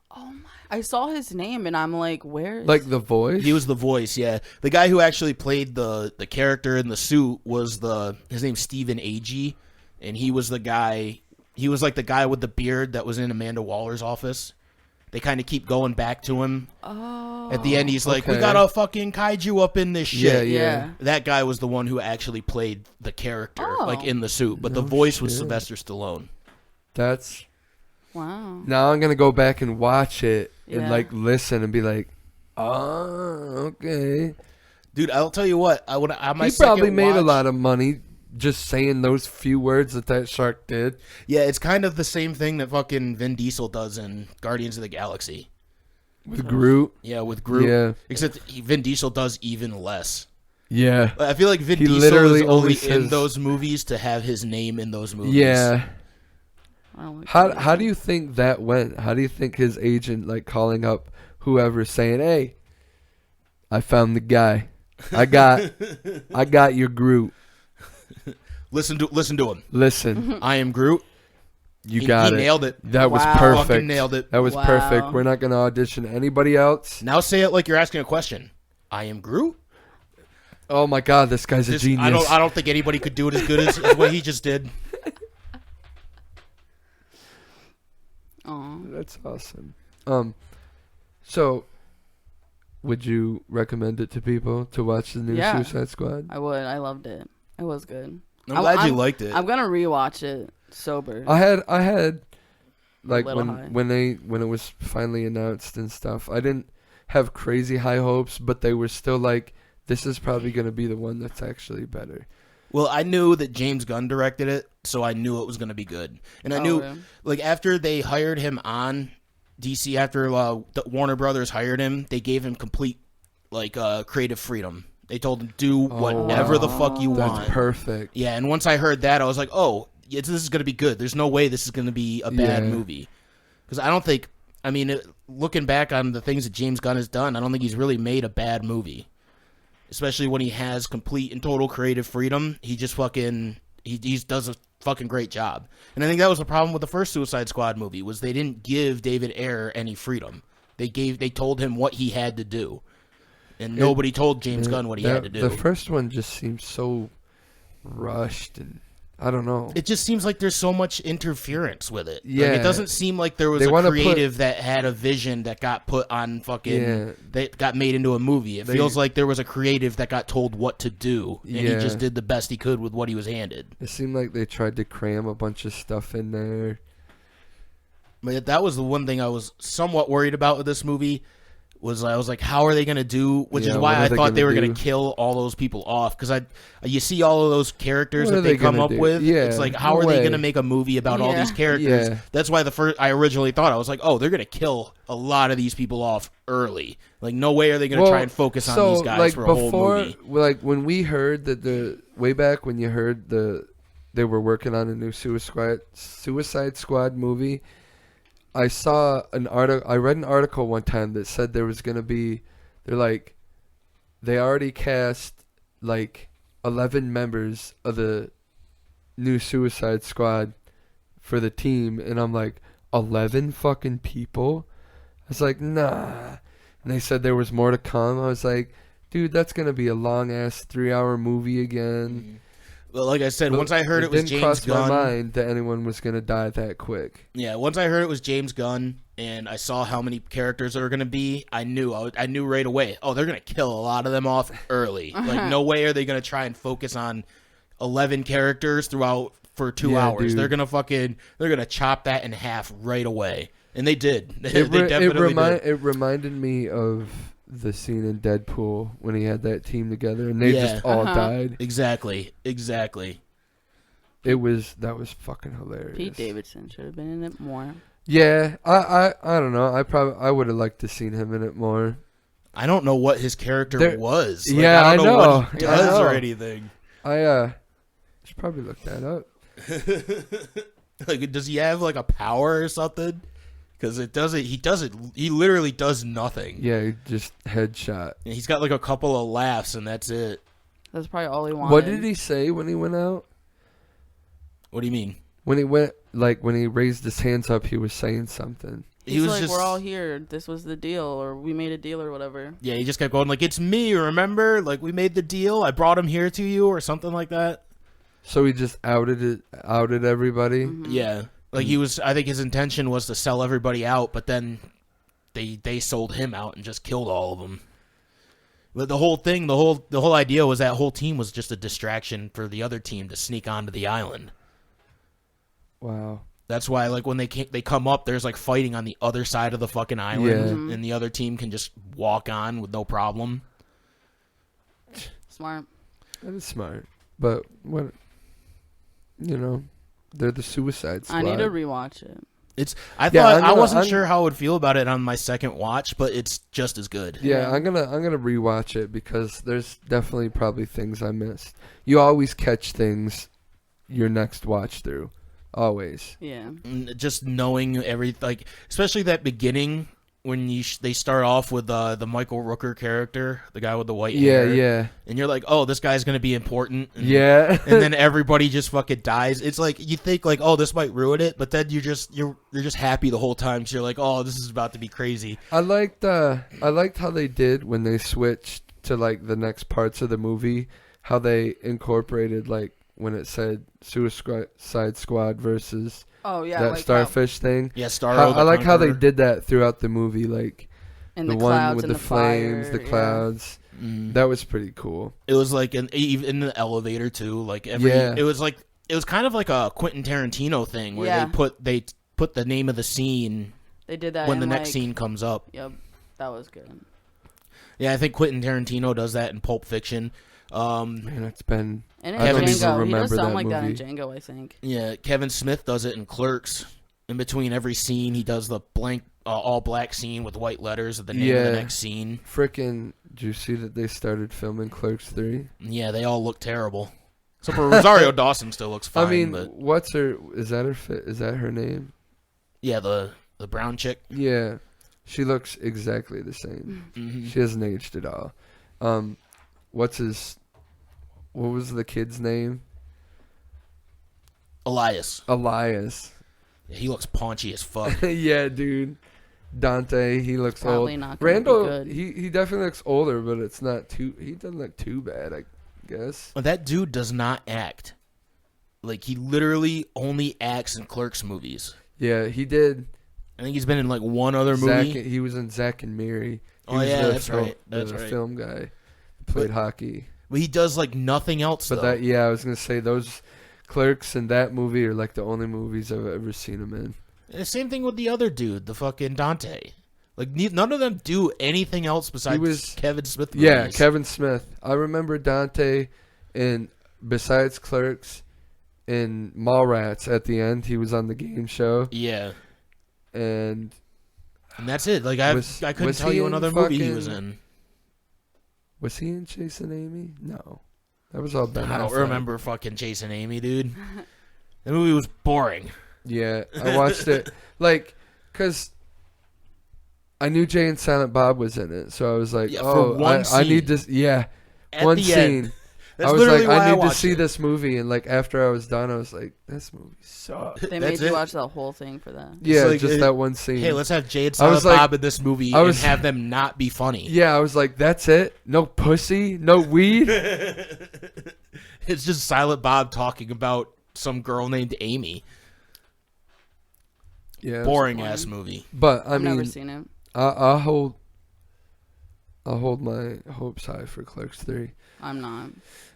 Oh my! I saw his name and I'm like, where? Like the voice? He was the voice. Yeah, the guy who actually played the character in the suit was his name's Stephen Agee, and he was the guy. He was like the guy with the beard that was in Amanda Waller's office. They kind of keep going back to him. Oh. At the end, he's like, we got a fucking kaiju up in this shit. Yeah. That guy was the one who actually played the character, like in the suit. But the voice was Sylvester Stallone. That's... Wow. Now I'm going to go back and watch it and like listen and be like, oh, okay. Dude, I'll tell you what. He probably made a lot of money just saying those few words that shark did. Yeah, it's kind of the same thing that fucking Vin Diesel does in Guardians of the Galaxy. With Groot? Yeah, with Groot. Yeah. Except Vin Diesel does even less. Yeah. I feel like Vin Diesel is only in those movies to have his name in those movies. Yeah. How do you think that went? How do you think his agent like calling up whoever saying, "Hey, I found the guy. I got your Groot. Listen to him. Listen. I am Groot." He nailed it. That was perfect. Fucking nailed it. That was perfect. We're not going to audition anybody else. Now say it like you're asking a question. I am Groot. Oh my God, this guy's a genius. I don't think anybody could do it as good as what he just did. Aww. That's awesome. So, would you recommend it to people to watch the new Suicide Squad? I would. I loved it. It was good. I'm glad you liked it. I'm gonna rewatch it sober. I had like when it was finally announced and stuff. I didn't have crazy high hopes, but they were still like, this is probably gonna be the one that's actually better. Well, I knew that James Gunn directed it, so I knew it was going to be good. And I knew, like, after they hired him on DC, after Warner Brothers hired him, they gave him complete, like, creative freedom. They told him, do whatever the fuck you want. That's perfect. Yeah, and once I heard that, I was like, oh, this is going to be good. There's no way this is going to be a bad movie. Because I don't think, looking back on the things that James Gunn has done, I don't think he's really made a bad movie. Especially when he has complete and total creative freedom, he just fucking he does a fucking great job. And I think that was the problem with the first Suicide Squad movie, was they didn't give David Ayer any freedom. They told him what he had to do, and nobody told James Gunn what he had to do. The first one just seems so rushed, and I don't know. It just seems like there's so much interference with it. Yeah, it doesn't seem like there was a creative that had a vision that got put on fucking that got made into a movie. It feels like there was a creative that got told what to do, and he just did the best he could with what he was handed. It seemed like they tried to cram a bunch of stuff in there. But that was the one thing I was somewhat worried about with this movie. I was like, how are they going to do? Which is why I thought they were going to kill all those people off. Because you see all of those characters that they come up with. Yeah, it's like, how are they going to make a movie about all these characters? Yeah. That's why I originally thought, I was like, oh, they're going to kill a lot of these people off early. Like, no way are they going to try and focus on these guys for a whole movie. Like, when we heard that way back when you heard they were working on a new Suicide Squad movie, I saw an article. I read an article one time that said there was gonna be. They already cast like 11 members of the new Suicide Squad for the team, and I'm like, 11 fucking people? I was like, nah. And they said there was more to come. I was like, dude, that's gonna be a long ass 3-hour movie again. Well, like I said, once I heard it was James Gunn, didn't cross my mind that anyone was going to die that quick. Yeah, once I heard it was James Gunn, and I saw how many characters there were going to be, I knew right away. Oh, they're going to kill a lot of them off early. Like, no way are they going to try and focus on 11 characters throughout for 2 hours. Dude. They're gonna chop that in half right away, and they did. They definitely did. It reminded me of the scene in Deadpool when he had that team together and they just all died. Exactly. That was fucking hilarious. Pete Davidson should have been in it more. Yeah, I don't know. I would have liked to seen him in it more. I don't know what his character was. Like, yeah, I don't know what he does or anything. I should probably look that up. Like, does he have like a power or something? Because he literally does nothing. Yeah, he just headshot. And he's got like a couple of laughs and that's it. That's probably all he wanted. What did he say when he went out? What do you mean? When he went, like when he raised his hands up, he was saying something. He was like, we're all here. This was the deal, or we made a deal, or whatever. Yeah, he just kept going like, it's me, remember? Like, we made the deal. I brought him here to you, or something like that. So he just outed everybody? Mm-hmm. Yeah. Like, I think his intention was to sell everybody out, but then they sold him out and just killed all of them. But the whole thing, the whole idea was that whole team was just a distraction for the other team to sneak onto the island. Wow. That's why, like, when they come up, there's, like, fighting on the other side of the fucking island, yeah. and the other team can just walk on with no problem. Smart. That is smart. But, what, you know, they're the Suicide Squad. I need to rewatch it. I wasn't sure how I would feel about it on my second watch, but it's just as good. Yeah, I'm gonna rewatch it because there's definitely probably things I missed. You always catch things your next watch through. Always. Yeah. Just knowing like, especially that beginning when they start off with the Michael Rooker character, the guy with the white hair. Yeah. And you're like, oh, this guy's gonna be important. And, yeah. and then everybody just fucking dies. It's like you think like, oh, this might ruin it, but then you're just happy the whole time. So you're like, oh, this is about to be crazy. I liked how they did when they switched to like the next parts of the movie, how they incorporated like when it said Suicide Squad versus that like starfish thing. Yeah, Starro. I like how they did that throughout the movie, like and the one clouds with and the flames, the clouds. That was pretty cool. It was like even in the elevator too. Like it was kind of like a Quentin Tarantino thing where they put the name of the scene. They did that when the next scene comes up. Yep, that was good. Yeah, I think Quentin Tarantino does that in Pulp Fiction. Man, it's been. And in I don't Django, even remember he does sound that like movie. that in Django, I think. Yeah, Kevin Smith does it in Clerks. In between every scene, he does the blank, all black scene with white letters of the name of the next scene. Frickin', did you see that they started filming Clerks 3? Yeah, they all look terrible. So for Rosario Dawson still looks fine. I mean, but what's her? Is that her name? Yeah, the brown chick. Yeah, she looks exactly the same. Mm-hmm. She hasn't aged at all. What was the kid's name? Elias. Yeah, he looks paunchy as fuck. Yeah, dude. Dante, he looks Probably old. not gonna Randall, be good. he definitely looks older, but it's not too. He doesn't look too bad, I guess. That dude does not act. Like, he literally only acts in Clerks movies. Yeah, he did. I think he's been in like one other movie. He was in Zack and Miri. That's right. That's the right. film guy. Played hockey. But he does like nothing else. But though. I was gonna say those Clerks and that movie are like the only movies I've ever seen him in. The same thing with the other dude, the fucking Dante. Like none of them do anything else besides Kevin Smith movies. Yeah, Kevin Smith. I remember Dante, and besides Clerks, in Mallrats at the end, he was on the game show. Yeah, and that's it. Like I couldn't tell you another movie he was in. Was he in Chasing Amy? No, that was all Ben. I don't remember fucking Chasing Amy, dude. The movie was boring. Yeah, I watched it because I knew Jay and Silent Bob was in it, so I was like, I need this. Yeah, at one the scene. End. I was like, I need to see this movie, and like after I was done, I was like, this movie sucks. They made you watch the whole thing for that. Yeah, like, just that one scene. Hey, let's have Jay and Silent Bob in this movie and have them not be funny. Yeah, I was like, that's it. No pussy, no weed. It's just Silent Bob talking about some girl named Amy. Yeah, boring ass movie. But I've never seen it. I'll hold my hopes high for Clerks 3. I'm not.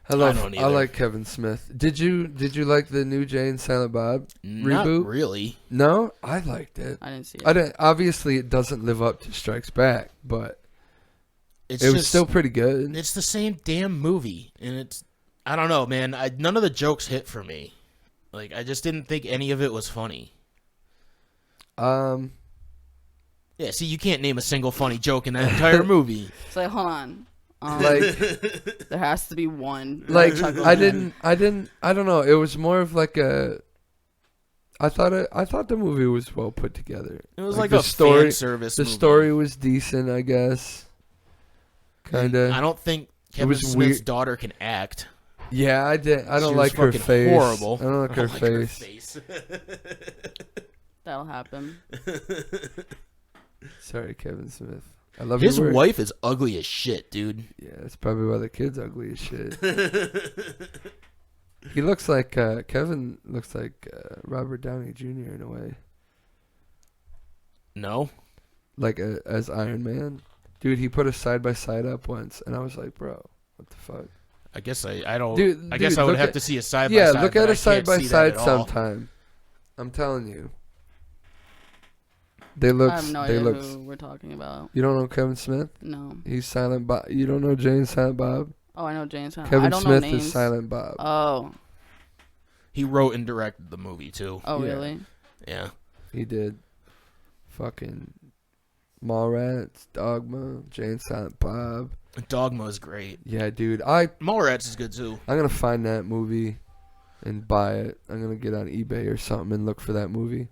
I like Kevin Smith. Did you like the new Jay and Silent Bob reboot? Not really. No, I liked it. I didn't see it. Obviously, it doesn't live up to Strikes Back, but it was still pretty good. It's the same damn movie, and I don't know, man. None of the jokes hit for me. Like, I just didn't think any of it was funny. Yeah, see, you can't name a single funny joke in that entire movie. It's like, hold on. Like, there has to be one. Like, I don't know. It was more of like I thought the movie was well put together. It was like a fan service movie. The story was decent, I guess. Kinda. I don't think Kevin Smith's daughter can act. Yeah, I don't like her face. Horrible. I don't like her face. That'll happen. Sorry, Kevin Smith. I love his wife is ugly as shit, dude. Yeah, that's probably why the kid's ugly as shit. He looks like Kevin looks like Robert Downey Jr. in a way. No, like as Iron Man, dude. He put a side by side up once, and I was like, bro, what the fuck? I guess I don't. Dude, I guess I would have to see a side by side. side. Yeah, look at a side by side sometime. I'm telling you. I have no idea who we're talking about. You don't know Kevin Smith? No. He's Silent Bob. You don't know Jay and Silent Bob? Oh, I know Jay and Silent Bob. Kevin Smith is Silent Bob. Oh. He wrote and directed the movie, too. Oh, really? Yeah. He did. Fucking Mallrats, Dogma, Jay and Silent Bob. Dogma is great. Yeah, dude. Mallrats is good, too. I'm going to find that movie and buy it. I'm going to get on eBay or something and look for that movie.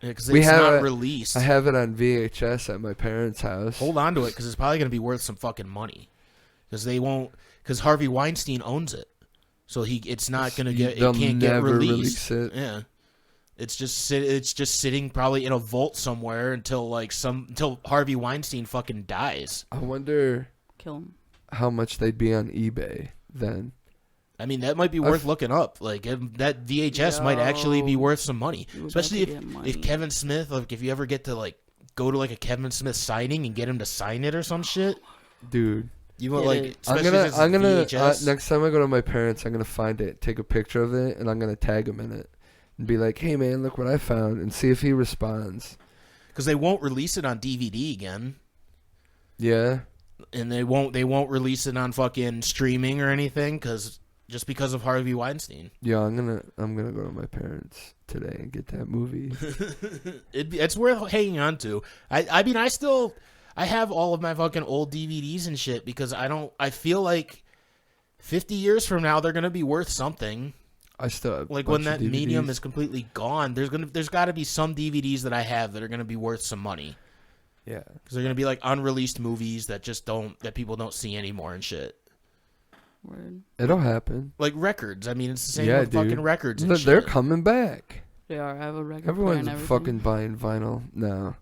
Yeah, because it's not released. I have it on VHS at my parents' house. Hold on to it, because it's probably going to be worth some fucking money. Because they won't. Because Harvey Weinstein owns it, so it's not going to get. It can't get released. Release it. Yeah, it's just sitting probably in a vault somewhere until Harvey Weinstein fucking dies. I wonder. Kill him. How much they'd be on eBay then. I mean, that might be worth looking up. Like, that VHS might actually be worth some money. Especially if Kevin Smith, like, if you ever get to, like, go to, like, a Kevin Smith signing and get him to sign it or some shit. Dude. You want, like, I'm gonna next time I go to my parents, I'm going to find it, take a picture of it, and I'm going to tag him in it. And be like, hey, man, look what I found, and see if he responds. Because they won't release it on DVD again. Yeah. And they won't release it on fucking streaming or anything, just because of Harvey Weinstein. Yeah, I'm gonna go to my parents today and get that movie. It's worth hanging on to. I mean, I have all of my fucking old DVDs and shit because I feel like 50 years from now they're gonna be worth something. I still have like when that medium is completely gone. There's got to be some DVDs that I have that are gonna be worth some money. Yeah, because they're gonna be like unreleased movies that people don't see anymore and shit. Word. It'll happen. Like records. I mean, it's the same with fucking records and They're shit. coming back. They are. I have a record. Everyone's fucking buying vinyl now.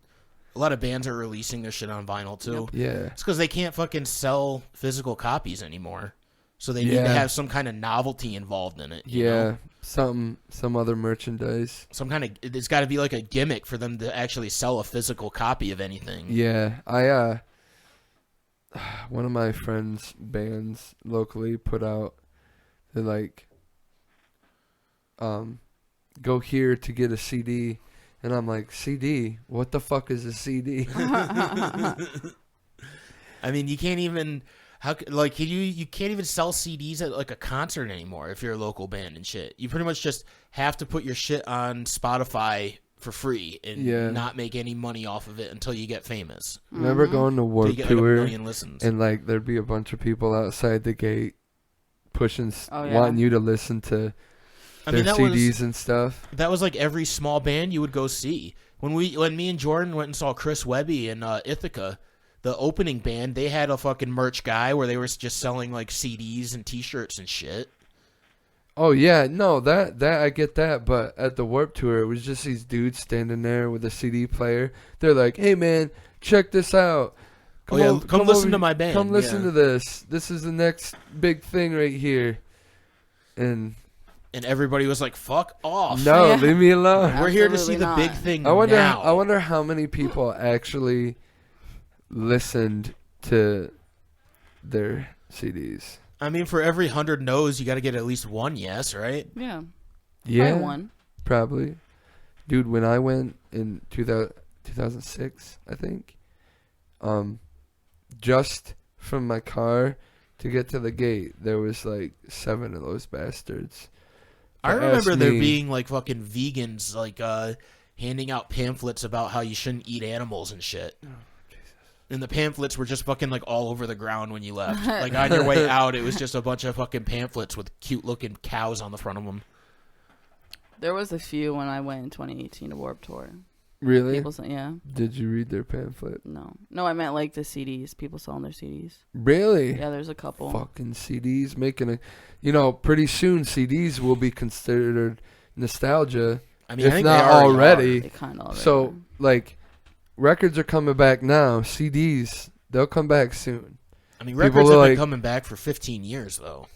A lot of bands are releasing their shit on vinyl too. Yep. Yeah. It's because they can't fucking sell physical copies anymore. So they need to have some kind of novelty involved in it. You know? Some other merchandise. It's got to be like a gimmick for them to actually sell a physical copy of anything. Yeah, one of my friends' bands locally put out, they're like, go here to get a CD, and I'm like, CD? What the fuck is a CD? I mean, you can't even. You can't even sell CDs at like a concert anymore if you're a local band and shit. You pretty much just have to put your shit on Spotify for free and not make any money off of it until you get famous. Remember going to Warped Tour like 1 million listens. And like there'd be a bunch of people outside the gate pushing, wanting you to listen to their CDs and stuff. That was like every small band you would go see. When me and Jordan went and saw Chris Webby in Ithaca. The opening band, they had a fucking merch guy where they were just selling like CDs and T-shirts and shit. Oh yeah, no, that I get that, but at the Warped Tour, it was just these dudes standing there with a CD player. They're like, "Hey man, check this out. Come listen to my band. Come listen to this. This is the next big thing right here." And everybody was like, "Fuck off! No, leave me alone. We're here to see the big thing." I wonder how many people actually listened to their CDs. I mean, for every 100 no's, you got to get at least one yes, right? Yeah. Yeah. Probably one. Probably. Dude, when I went in 2006, I think, just from my car to get to the gate, there was like 7 of those bastards. I remember there being like fucking vegans like handing out pamphlets about how you shouldn't eat animals and shit. Oh, Jesus. And the pamphlets were just fucking like all over the ground when you left. Like on your way out, it was just a bunch of fucking pamphlets with cute looking cows on the front of them. There was a few when I went in 2018 to Warped Tour. Really? People yeah. Did you read their pamphlet? No, I meant like the CDs. People selling their CDs. Really? Yeah, there's a couple. Fucking CDs making pretty soon CDs will be considered nostalgia. I mean, if not already. They kind of already so are. like, records are coming back now. CDs, they'll come back soon. I mean, records have been coming back for 15 years though.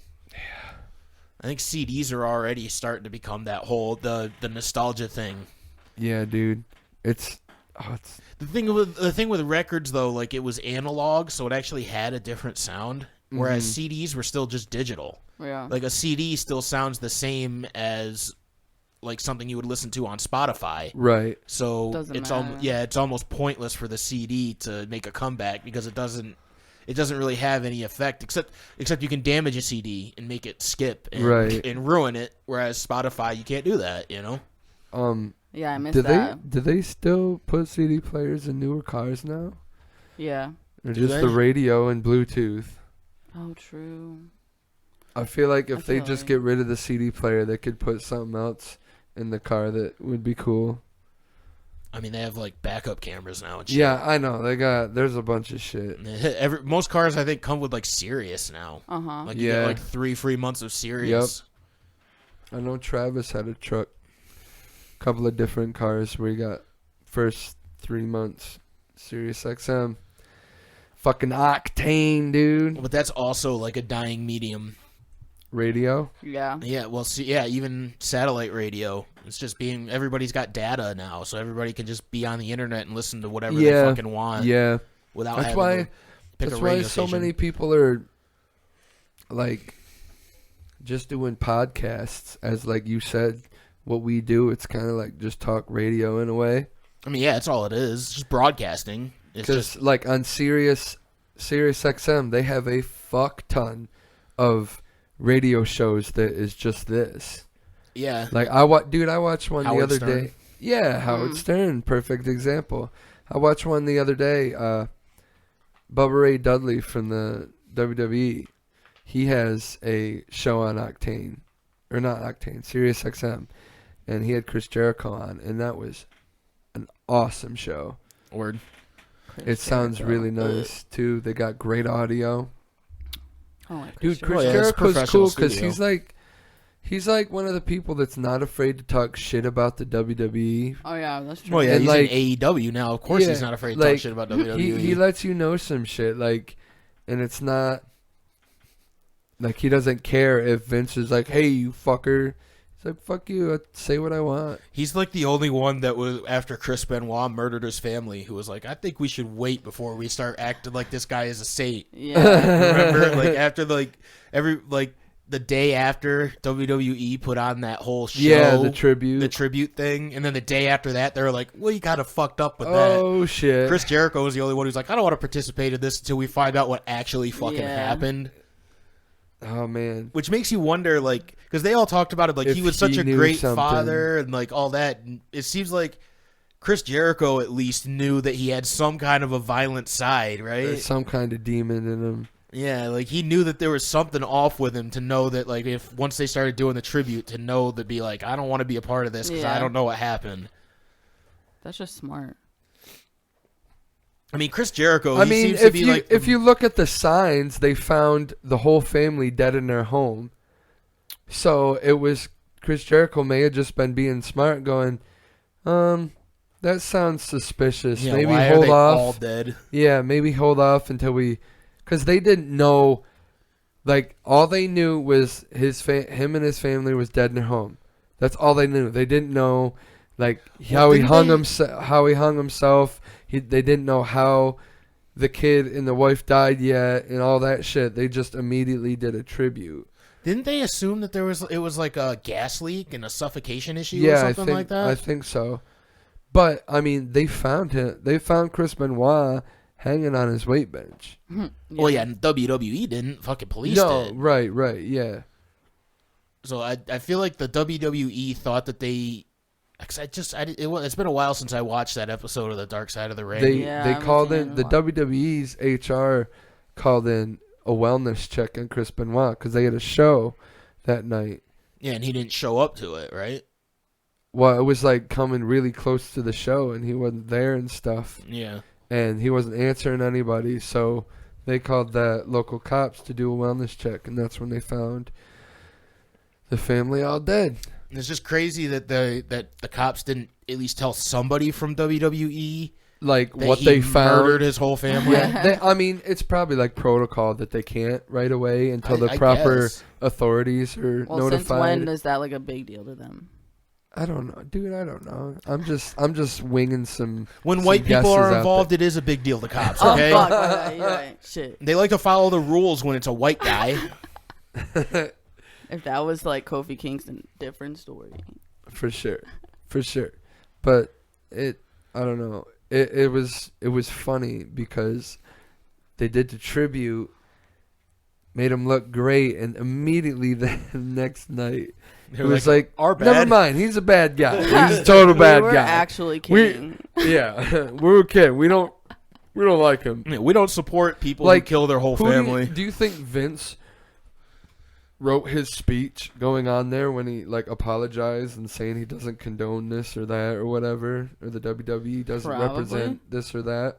I think CDs are already starting to become that whole the nostalgia thing. Yeah, dude. It's the thing with records though, like it was analog, so it actually had a different sound. Whereas CDs were still just digital. Yeah. Like a CD still sounds the same as like something you would listen to on Spotify. Right. So it's almost pointless for the CD to make a comeback because it doesn't really have any effect except you can damage a CD and make it skip and ruin it, whereas Spotify you can't do that, you know? Yeah, I missed that. Do they still put CD players in newer cars now? Yeah. Or just the radio and Bluetooth? Oh, true. I feel like if they just get rid of the CD player, they could put something else in the car that would be cool. I mean, they have like backup cameras now and shit. Yeah, I know. There's a bunch of shit. Most cars, I think, come with like Sirius now. Like you get like 3 free months of Sirius. Yep. I know Travis had a truck, couple of different cars where he got first 3 months Sirius XM. Fucking octane, dude. But that's also like a dying medium. Radio? Yeah. Yeah, well, even satellite radio. It's just everybody's got data now, so everybody can just be on the internet and listen to whatever they fucking want. Yeah. Without that's having why, to pick that's a radio why so station. many people are like just doing podcasts, as like you said, what we do. It's kind of like just talk radio in a way. I mean, yeah, that's all it is. It's just broadcasting. Because like on Sirius XM, they have a fuck ton of radio shows that is just this. Yeah. Like I watched one Howard the other Stern. day. Yeah, Howard Stern, perfect example. I watched one the other day. Bubba Ray Dudley from the WWE. He has a show on Octane, or not Octane, Sirius XM, and he had Chris Jericho on, and that was an awesome show. Word. It sounds really nice too. They got great audio. Oh, dude, Chris Jericho's cool because he's like one of the people that's not afraid to talk shit about the WWE. Oh yeah, that's true. Well, yeah, and he's like, in AEW now. Of course, he's not afraid to talk shit about WWE. He lets you know some shit, like, and it's not like he doesn't care if Vince is like, "Hey, you fucker." It's like, fuck you, I say what I want. He's like the only one that was, after Chris Benoit murdered his family, who was like, I think we should wait before we start acting like this guy is a saint. Yeah. Remember? Like, after, the day after WWE put on that whole show. Yeah, the tribute thing. And then the day after that, they were like, well, you kind of fucked up with that. Oh, shit. Chris Jericho was the only one who's like, I don't want to participate in this until we find out what actually fucking happened. Oh, man. Which makes you wonder, like, because they all talked about it, like, he was such a great father and, like, all that. And it seems like Chris Jericho, at least, knew that he had some kind of a violent side, right? There's some kind of demon in him. Yeah, like, he knew that there was something off with him to know that, like, if once they started doing the tribute, to know that be like, I don't want to be a part of this because I don't know what happened. That's just smart. I mean, Chris Jericho, if you look at the signs, they found the whole family dead in their home. So it was, Chris Jericho may have just been being smart, going, that sounds suspicious. Yeah, maybe why hold are they off. all dead? Yeah, maybe hold off until because they didn't know, like, all they knew was him and his family was dead in their home. That's all they knew. They didn't know, like, how he hung himself. They didn't know how the kid and the wife died yet and all that shit. They just immediately did a tribute. Didn't they assume that it was like a gas leak and a suffocation issue or something like that? I think so. But, I mean, they found him. They found Chris Benoit hanging on his weight bench. Yeah. Well, yeah, and WWE didn't. Fucking police did. Right, yeah. So I feel like the WWE thought that they... It's been a while since I watched that episode of The Dark Side of the Ring. They called in... The WWE's HR called in a wellness check on Chris Benoit because they had a show that night. Yeah, and he didn't show up to it, right? Well, it was like coming really close to the show, and he wasn't there and stuff. Yeah. And he wasn't answering anybody, so they called the local cops to do a wellness check, and that's when they found the family all dead. It's just crazy that the cops didn't at least tell somebody from WWE like what they found. Murdered his whole family. Yeah, I mean, it's probably like protocol that they can't right away until the proper authorities are notified. Since when is that like a big deal to them? I don't know, dude. I don't know. I'm just winging some. When white people are involved, it is a big deal to cops. Okay. Oh fuck! You're right. Shit. They like to follow the rules when it's a white guy. If that was like Kofi Kingston, different story. For sure. But I don't know. It was funny because they did the tribute, made him look great, and immediately the next night it was like our bad. Never mind, he's a bad guy. He's a total bad guy. We were actually kidding. We're kidding. We don't like him. Yeah, we don't support people who kill their whole family. Do you think Vince wrote his speech going on there when he like apologized and saying he doesn't condone this or that or whatever, or the WWE doesn't represent this or that?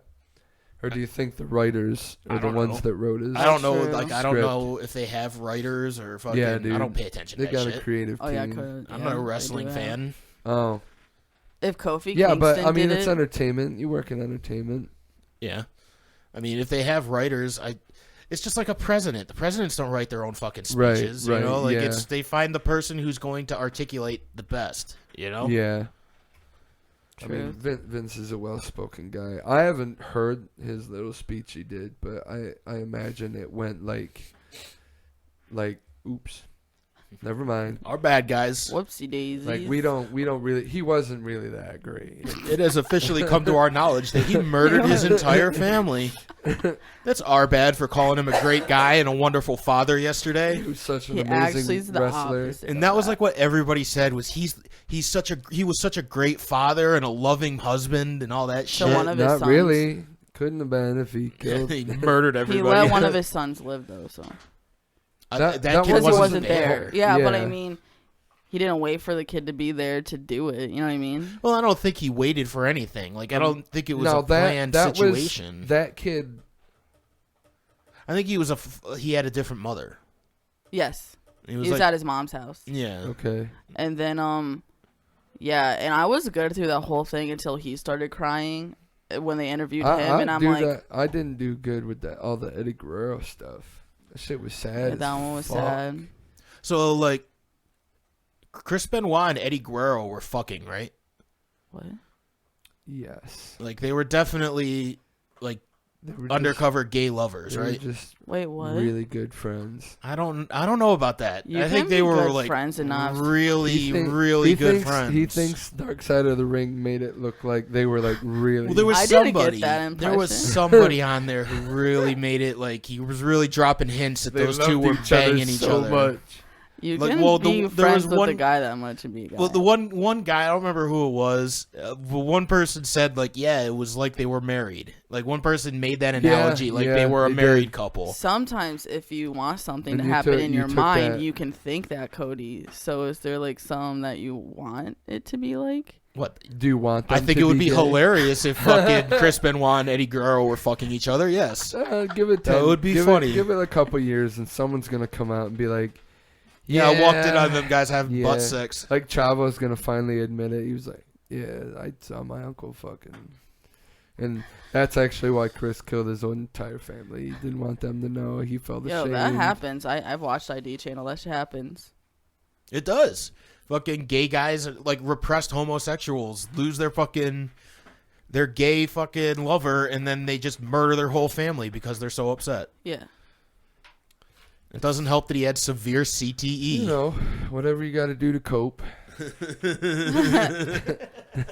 Or do you think the writers are the ones that wrote his? I don't know. Like I don't know if they have writers or fucking. Yeah, dude. I don't pay attention to that shit. They got a creative team. I'm not a wrestling fan. Oh. If Kofi Kingston but I mean, did it's entertainment. You work in entertainment. Yeah, I mean, if they have writers, it's just like a president. The presidents don't write their own fucking speeches. Right, you know, like they find the person who's going to articulate the best. You know. Yeah. True. I mean, Vince is a well-spoken guy. I haven't heard his little speech he did, but I imagine it went like, oops, never mind. Our bad guys. Whoopsie daisies. Like we don't really. He wasn't really that great. It has officially come to our knowledge that he murdered his entire family. That's our bad for calling him a great guy and a wonderful father yesterday. He was such an amazing wrestler, and that was like what everybody said was he was such a great father and a loving husband and all that shit. So one of his Not sons, really. Couldn't have been if he killed. He murdered everybody. He let one of his sons live though, so that kid wasn't wasn't there. Yeah, but I Yeah. mean, he didn't wait for the kid to be there to do it. You know what I mean? Well, I don't think he waited for anything. Like I don't think it was a planned situation. That kid. I think he had a different mother. Yes, He was like, at his mom's house. Yeah. Okay. And then yeah, and I was good through that whole thing until he started crying when they interviewed him, and I'm like, I didn't do good with that. All the Eddie Guerrero stuff. That shit was sad. Yeah, that one was sad. So like, Chris Benoit and Eddie Guerrero were fucking, right? What? Yes. Like they were definitely like undercover gay lovers, right? Just wait, what? Really good friends. I don't know about that. You I think they were like friends enough. really good friends. He thinks Dark Side of the Ring made it look like they were like really. Well, there was I somebody. didn't get that impression. There was somebody on there who really made it like he was really dropping hints that those two were banging each other. Much. You can be friends with the guy that much and be a guy. Well, the one guy, I don't remember who it was, but one person said, like, yeah, it was like they were married. Like, one person made that analogy, they were a married couple. Sometimes if you want something to happen in your mind, you can think that, Cody. So is there, like, some that you want it to be like? What? Do you want them I think it would be hilarious if fucking Chris Benoit and Eddie Guerrero were fucking each other, yes. Give it 10. That would be funny. Give it a couple years, and someone's going to come out and be like, yeah, I walked in on them guys having butt sex. Like Chavo's gonna finally admit it. He was like, "Yeah, I saw my uncle fucking," and that's actually why Chris killed his own entire family. He didn't want them to know. He felt ashamed. Yo, that happens. I've watched ID Channel. That shit happens. It does. Fucking gay guys, like repressed homosexuals, lose their fucking their gay fucking lover, and then they just murder their whole family because they're so upset. Yeah. It doesn't help that he had severe CTE. You know, whatever you got to do to cope.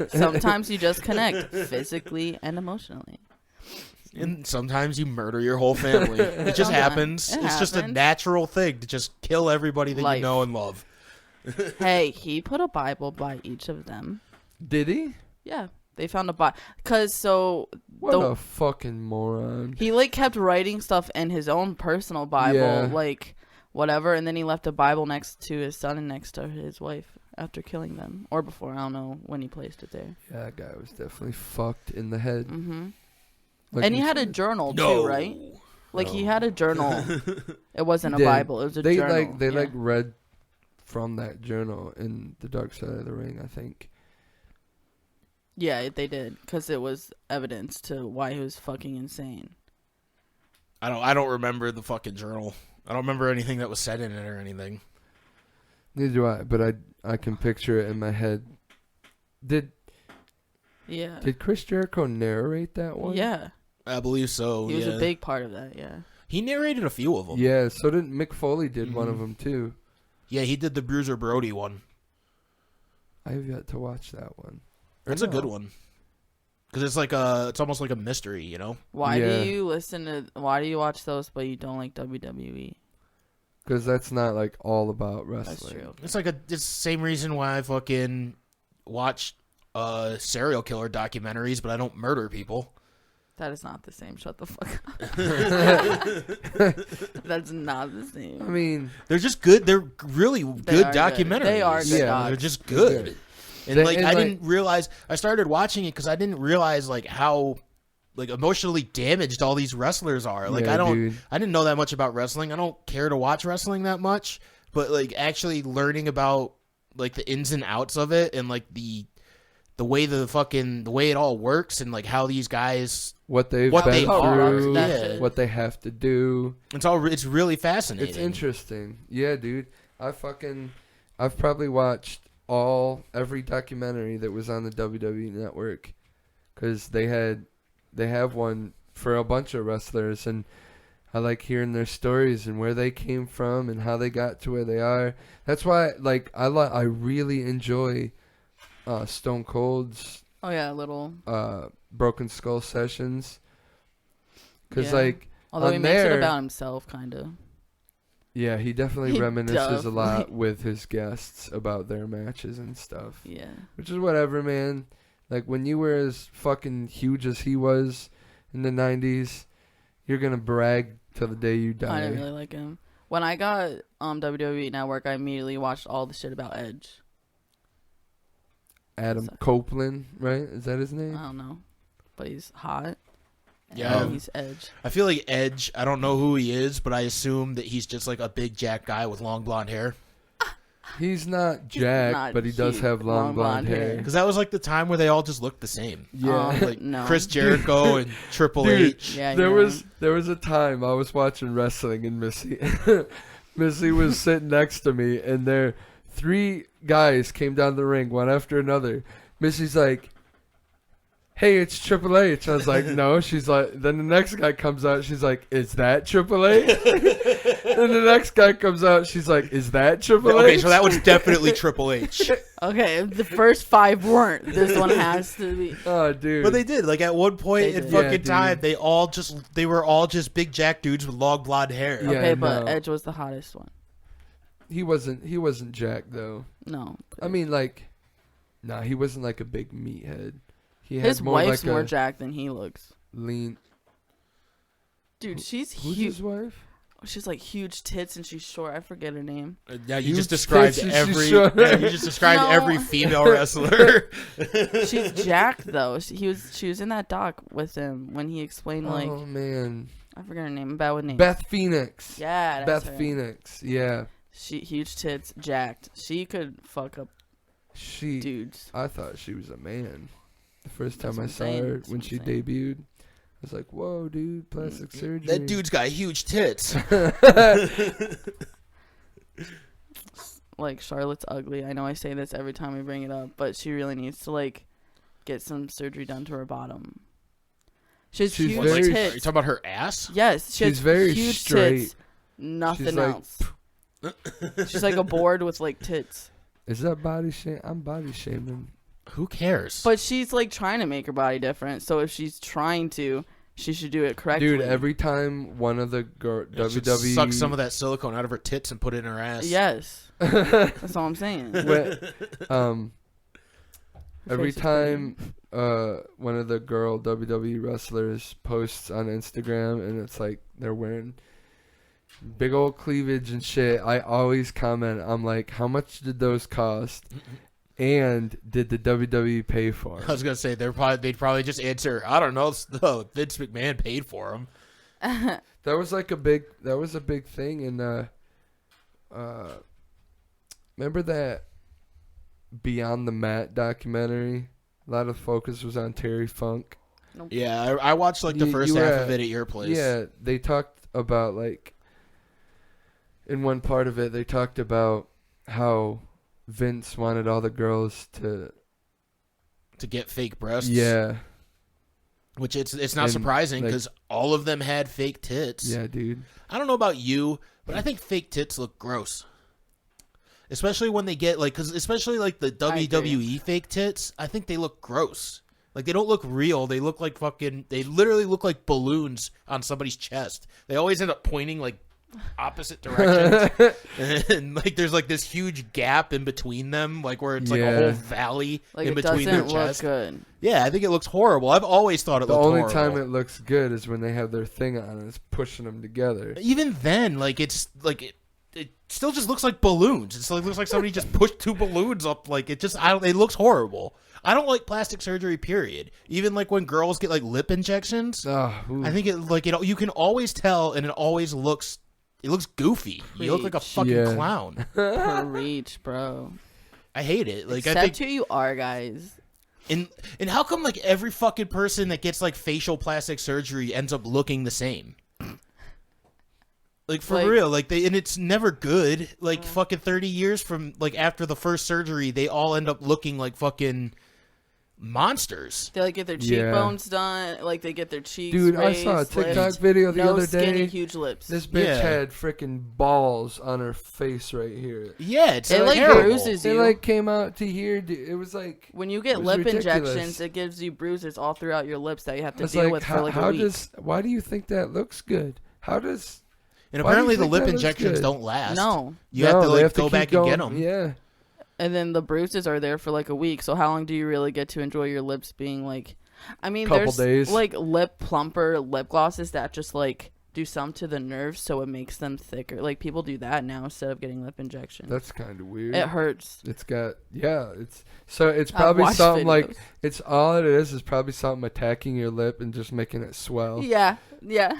Sometimes you just connect physically and emotionally. And sometimes you murder your whole family. It just happens. It's just a natural thing to just kill everybody that you know and love. Hey, he put a Bible by each of them. Did he? Yeah. They found a Bible. What a fucking moron. He, like, kept writing stuff in his own personal Bible, like, whatever, and then he left a Bible next to his son and next to his wife after killing them. Or before, I don't know when he placed it there. Yeah, that guy was definitely fucked in the head. Mm-hmm. Like, and he had a journal, too, right? Like, he had a journal. It wasn't a Bible, it was a journal. They read from that journal in The Dark Side of the Ring, I think. Yeah, they did, because it was evidence to why he was fucking insane. I don't remember the fucking journal. I don't remember anything that was said in it or anything. Neither do I, but I can picture it in my head. Did Chris Jericho narrate that one? Yeah. I believe so. He was a big part of that, yeah. He narrated a few of them. Yeah, so did Mick Foley did one of them too. Yeah, he did the Bruiser Brody one. I have yet to watch that one. That's a good one. Because it's almost like a mystery, you know? Why do you watch those but you don't like WWE? Because that's not like all about wrestling. That's true. It's the same reason why I fucking watch serial killer documentaries, but I don't murder people. That is not the same. Shut the fuck up. That's not the same. I mean, they're just good. They're really good documentaries. Good. They are good. Yeah, they're just good. And I didn't realize. I started watching it because I didn't realize how emotionally damaged all these wrestlers are. I didn't know that much about wrestling. I don't care to watch wrestling that much, but actually learning about the ins and outs of it and the way the way it all works and how these guys what they are, what they have to do. It's really fascinating. It's interesting. Yeah, dude. I've probably watched every documentary that was on the WWE network because they have one for a bunch of wrestlers, and I like hearing their stories and where they came from and how they got to where they are. That's why I really enjoy Stone Cold's Broken Skull sessions because although he makes it about himself kind of. Yeah, he definitely reminisces a lot with his guests about their matches and stuff. Yeah. Which is whatever, man. When you were as fucking huge as he was in the 90s, you're going to brag till the day you die. I didn't really like him. When I got WWE Network, I immediately watched all the shit about Edge. Adam Copeland, right? Is that his name? I don't know. But he's hot. Yeah. He's Edge. I feel like Edge, I don't know who he is, but I assume that he's just a big jack guy with long blonde hair. He's not jacked, but he does have long blonde hair. Because that was the time where they all just looked the same. Yeah. No. Chris Jericho and Triple H. Yeah, there was a time I was watching wrestling and Missy was sitting next to me, and there 3 guys came down the ring, one after another. Missy's like, hey, it's Triple H. I was like, no. She's like, then the next guy comes out. She's like, is that Triple H? And the next guy comes out. She's like, is that Triple H? Okay, so that was definitely Triple H. Okay, if the first 5 weren't, this one has to be. Oh, dude. But they did. At one point in fucking time, they were all just big jack dudes with long blonde hair. Yeah, okay, but Edge was the hottest one. He wasn't Jack though. No. I mean, he wasn't a big meathead. His wife's more Jack than he looks. Lean. Dude, she's huge. Who's his wife? She's huge tits and she's short. I forget her name. Yeah, you just described every female wrestler. She's Jack though. She was in that doc with him when he explained Oh man. I forget her name. I'm bad with names. Beth Phoenix. Yeah, that's Beth her. Phoenix. Yeah. She huge tits, jacked. She could fuck up dudes. I thought she was a man. The first time I saw her when she debuted, I was like, whoa, dude, plastic surgery. That dude's got huge tits. Charlotte's ugly. I know I say this every time we bring it up, but she really needs to get some surgery done to her bottom. She has She's huge very- tits. Are you talking about her ass? Yes, she She's has very huge straight. tits. Nothing She's like, else. She's like a board with like tits. Is that body shame? I'm body shaming. Who cares? But she's like trying to make her body different. So if she's trying to, she should do it correctly. Dude, every time one of the WWE suck some of that silicone out of her tits and put it in her ass. Yes, that's all I'm saying. Every time one of the girl WWE wrestlers posts on Instagram and it's like they're wearing big old cleavage and shit, I always comment, I'm like, how much did those cost? And did the WWE pay for them? I was gonna say they'd probably just answer, I don't know. No, Vince McMahon paid for them. That was a big thing in remember that Beyond the Mat documentary? A lot of focus was on Terry Funk. Nope. Yeah, I watched like the first half of it at your place. Yeah, they talked about like in one part of it they talked about how Vince wanted all the girls to get fake breasts. Yeah. Which it's not surprising because all of them had fake tits. Yeah, dude. I don't know about you, but I think fake tits look gross. Especially when they get especially the WWE fake tits, I think they look gross. Like they don't look real. They look like they literally look like balloons on somebody's chest. They always end up pointing like opposite directions. And there's this huge gap in between them, where it's a whole valley in between their chest. It doesn't look good. Yeah, I think it looks horrible. I've always thought it looked horrible. The only time it looks good is when they have their thing on and it's pushing them together. Even then, it still just looks like balloons. It looks like somebody just pushed two balloons up. It looks horrible. I don't like plastic surgery, period. Even when girls get lip injections, I think you can always tell, and it always looks goofy. Preach. You look like a fucking clown. Preach, bro. I hate it. Accept I think who you are, guys. And how come every fucking person that gets facial plastic surgery ends up looking the same? For real, and it's never good. Fucking 30 years from after the first surgery, they all end up looking like fucking monsters. They get their cheekbones done, they get their cheeks. Dude, raised, I saw a TikTok lift, video the other day. Skinny, huge lips. This bitch had freaking balls on her face right here. Yeah, it's it bruises you. It came out to here. It was when you get lip injections, it gives you bruises all throughout your lips that you have to deal with for a week. Why do you think that looks good? And apparently the lip injections don't last. No. You have to go back and get them. Yeah. And then the bruises are there for a week. So how long do you really get to enjoy your lips being couple there's days. Lip plumper lip glosses that just do some to the nerves so it makes them thicker. People do that now instead of getting lip injections. That's kind of weird. It hurts. It's probably something it's all it is probably something attacking your lip and just making it swell. Yeah. Yeah.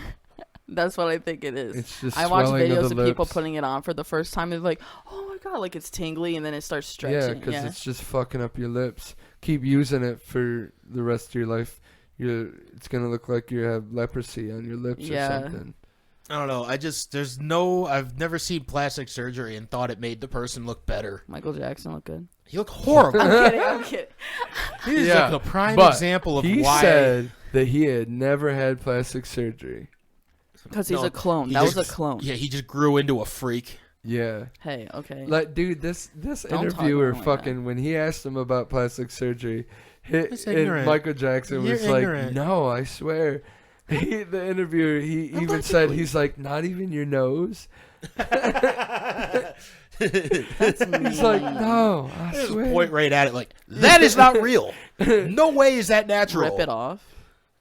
That's what I think it is. It's just I watch videos of people lips. putting it on for the first time. They're like, oh my God, it's tingly, and then it starts stretching. Yeah, because it's just fucking up your lips. Keep using it for the rest of your life. It's going to look like you have leprosy on your lips or something. I don't know. I've never seen plastic surgery and thought it made the person look better. Michael Jackson looked good. He looked horrible. I'm kidding. He's a prime example of why. He said that he had never had plastic surgery. Because he's a clone. That was a clone. Yeah, he just grew into a freak. Yeah. Hey, okay. Dude, this interviewer when he asked him about plastic surgery, Michael Jackson was ignorant. No, I swear. The interviewer, he even said, he's like, not even your nose? He's like, no, I swear. Just point right at it that is not real. No way is that natural. Rip it off.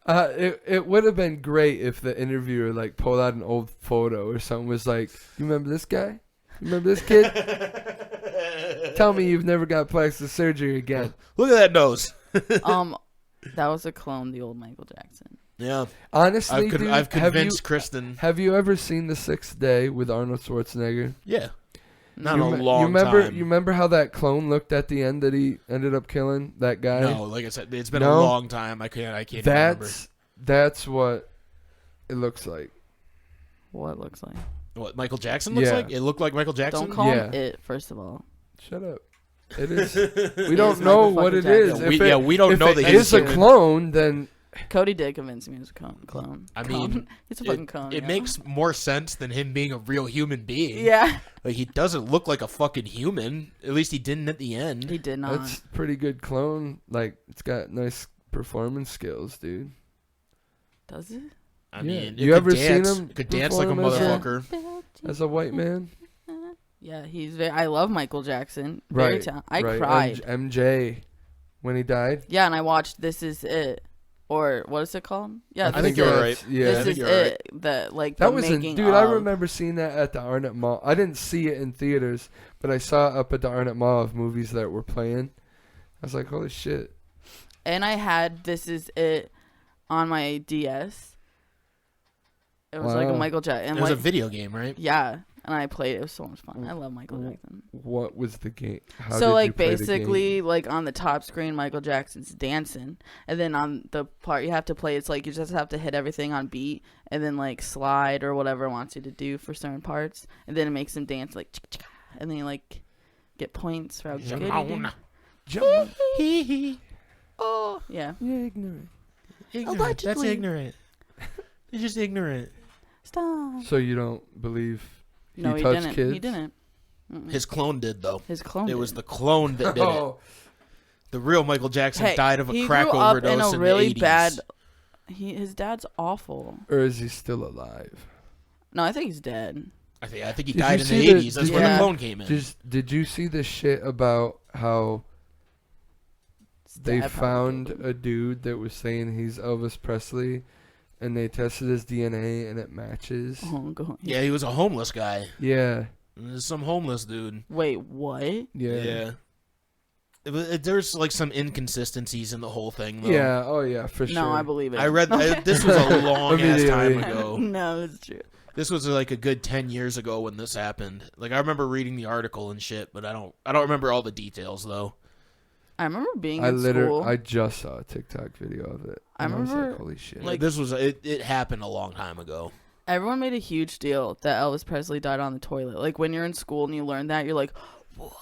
It would have been great if the interviewer pulled out an old photo or something, was like, you remember this guy? You remember this kid? Tell me you've never got plastic surgery again. Look at that nose. That was a clone, the old Michael Jackson. Yeah. Honestly, I've convinced Kristen. Have you ever seen The Sixth Day with Arnold Schwarzenegger? Yeah. Not a long time. You time. remember how that clone looked at the end that he ended up killing that guy? No, like I said, it's been a long time. I can't remember. That's what it looks like. What it looks like? What Michael Jackson looks like? It looked like Michael Jackson. Don't call him it. First of all, shut up. It is. We don't know what it is. Yeah, we don't know that he's a clone. Then Cody did convince me he was a clone. I mean, he's a fucking clone. It makes more sense than him being a real human being. Yeah. Like, he doesn't look like a fucking human. At least he didn't at the end. He did not. That's pretty good clone. Like, it's got nice performance skills, dude. Does it? I mean, you ever seen him? It could dance like a motherfucker. As a white man? Yeah, I love Michael Jackson. Right. I cried. MJ, when he died? Yeah, and I watched This Is It. Or what is it called? Yeah, I think you're right. Yeah, This Is It. That was dude. I remember seeing that at the Arnett Mall. I didn't see it in theaters, but I saw it up at the Arnett Mall of movies that were playing. I was like, holy shit! And I had This Is It on my DS. It was like a Michael Jackson. It was a video game, right? Yeah, and I played it. It was so much fun. I love Michael Jackson. What was the game? How so did like you play basically the game? like on the top screen Michael Jackson's dancing, and then on the part you have to play, it's like you just have to hit everything on beat and then like slide or whatever it wants you to do for certain parts, and then it makes him dance like and then you like get points for how good he did. Oh yeah. You're ignorant. Allegedly. That's ignorant. You're just ignorant. Stop. So you don't believe he No, he touched didn't. kids? He didn't. His clone did, though. His clone It did. was the clone that did it. The real Michael Jackson died of a crack grew up overdose in a really the 80s. bad. His dad's awful. Or is he still alive? No, I think he's dead. I think he Did died you in see the 80s. That's when the clone came in. Did you see the shit about how they found a dude that was saying he's Elvis Presley, and they tested his DNA and it matches? Oh, go on. Yeah, he was a homeless guy. Yeah. Some homeless dude. Wait, what? Yeah. There's like some inconsistencies in the whole thing, though. Yeah, oh yeah, for sure. No, I believe it. I read this was a long ass time ago. No, it's true. This was like a good 10 years ago when this happened. Like, I remember reading the article and shit, but I don't remember all the details though. I remember being in school. I just saw a TikTok video of it. I remember, was like, holy shit. Like, this was it happened a long time ago. Everyone made a huge deal that Elvis Presley died on the toilet. Like, when you're in school and you learn that, you're like, what?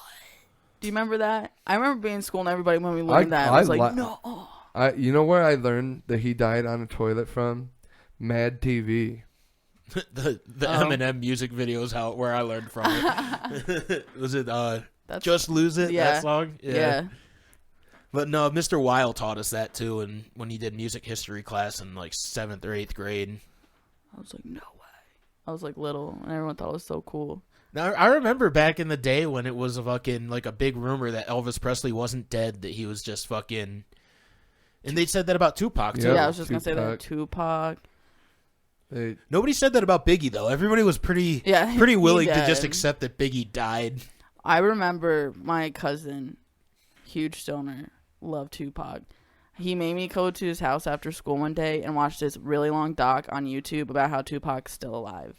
Do you remember that? I remember being in school and everybody, when we learned that, I was like, no. You know where I learned that he died on a toilet from? Mad TV. the Eminem music videos where I learned from it. Was it Just Lose It, that song? Yeah. But no, Mr. Weil taught us that too, and when he did music history class in like 7th or 8th grade. I was like, no way. I was like little, and everyone thought it was so cool. Now, I remember back in the day when it was a fucking like a big rumor that Elvis Presley wasn't dead, that he was just fucking. And they said that about Tupac too. Yeah, I was just gonna say that. Tupac. Nobody said that about Biggie though. Everybody was pretty willing to just accept that Biggie died. I remember my cousin, huge stoner, loved Tupac. He made me go to his house after school one day and watch this really long doc on YouTube about how Tupac's still alive.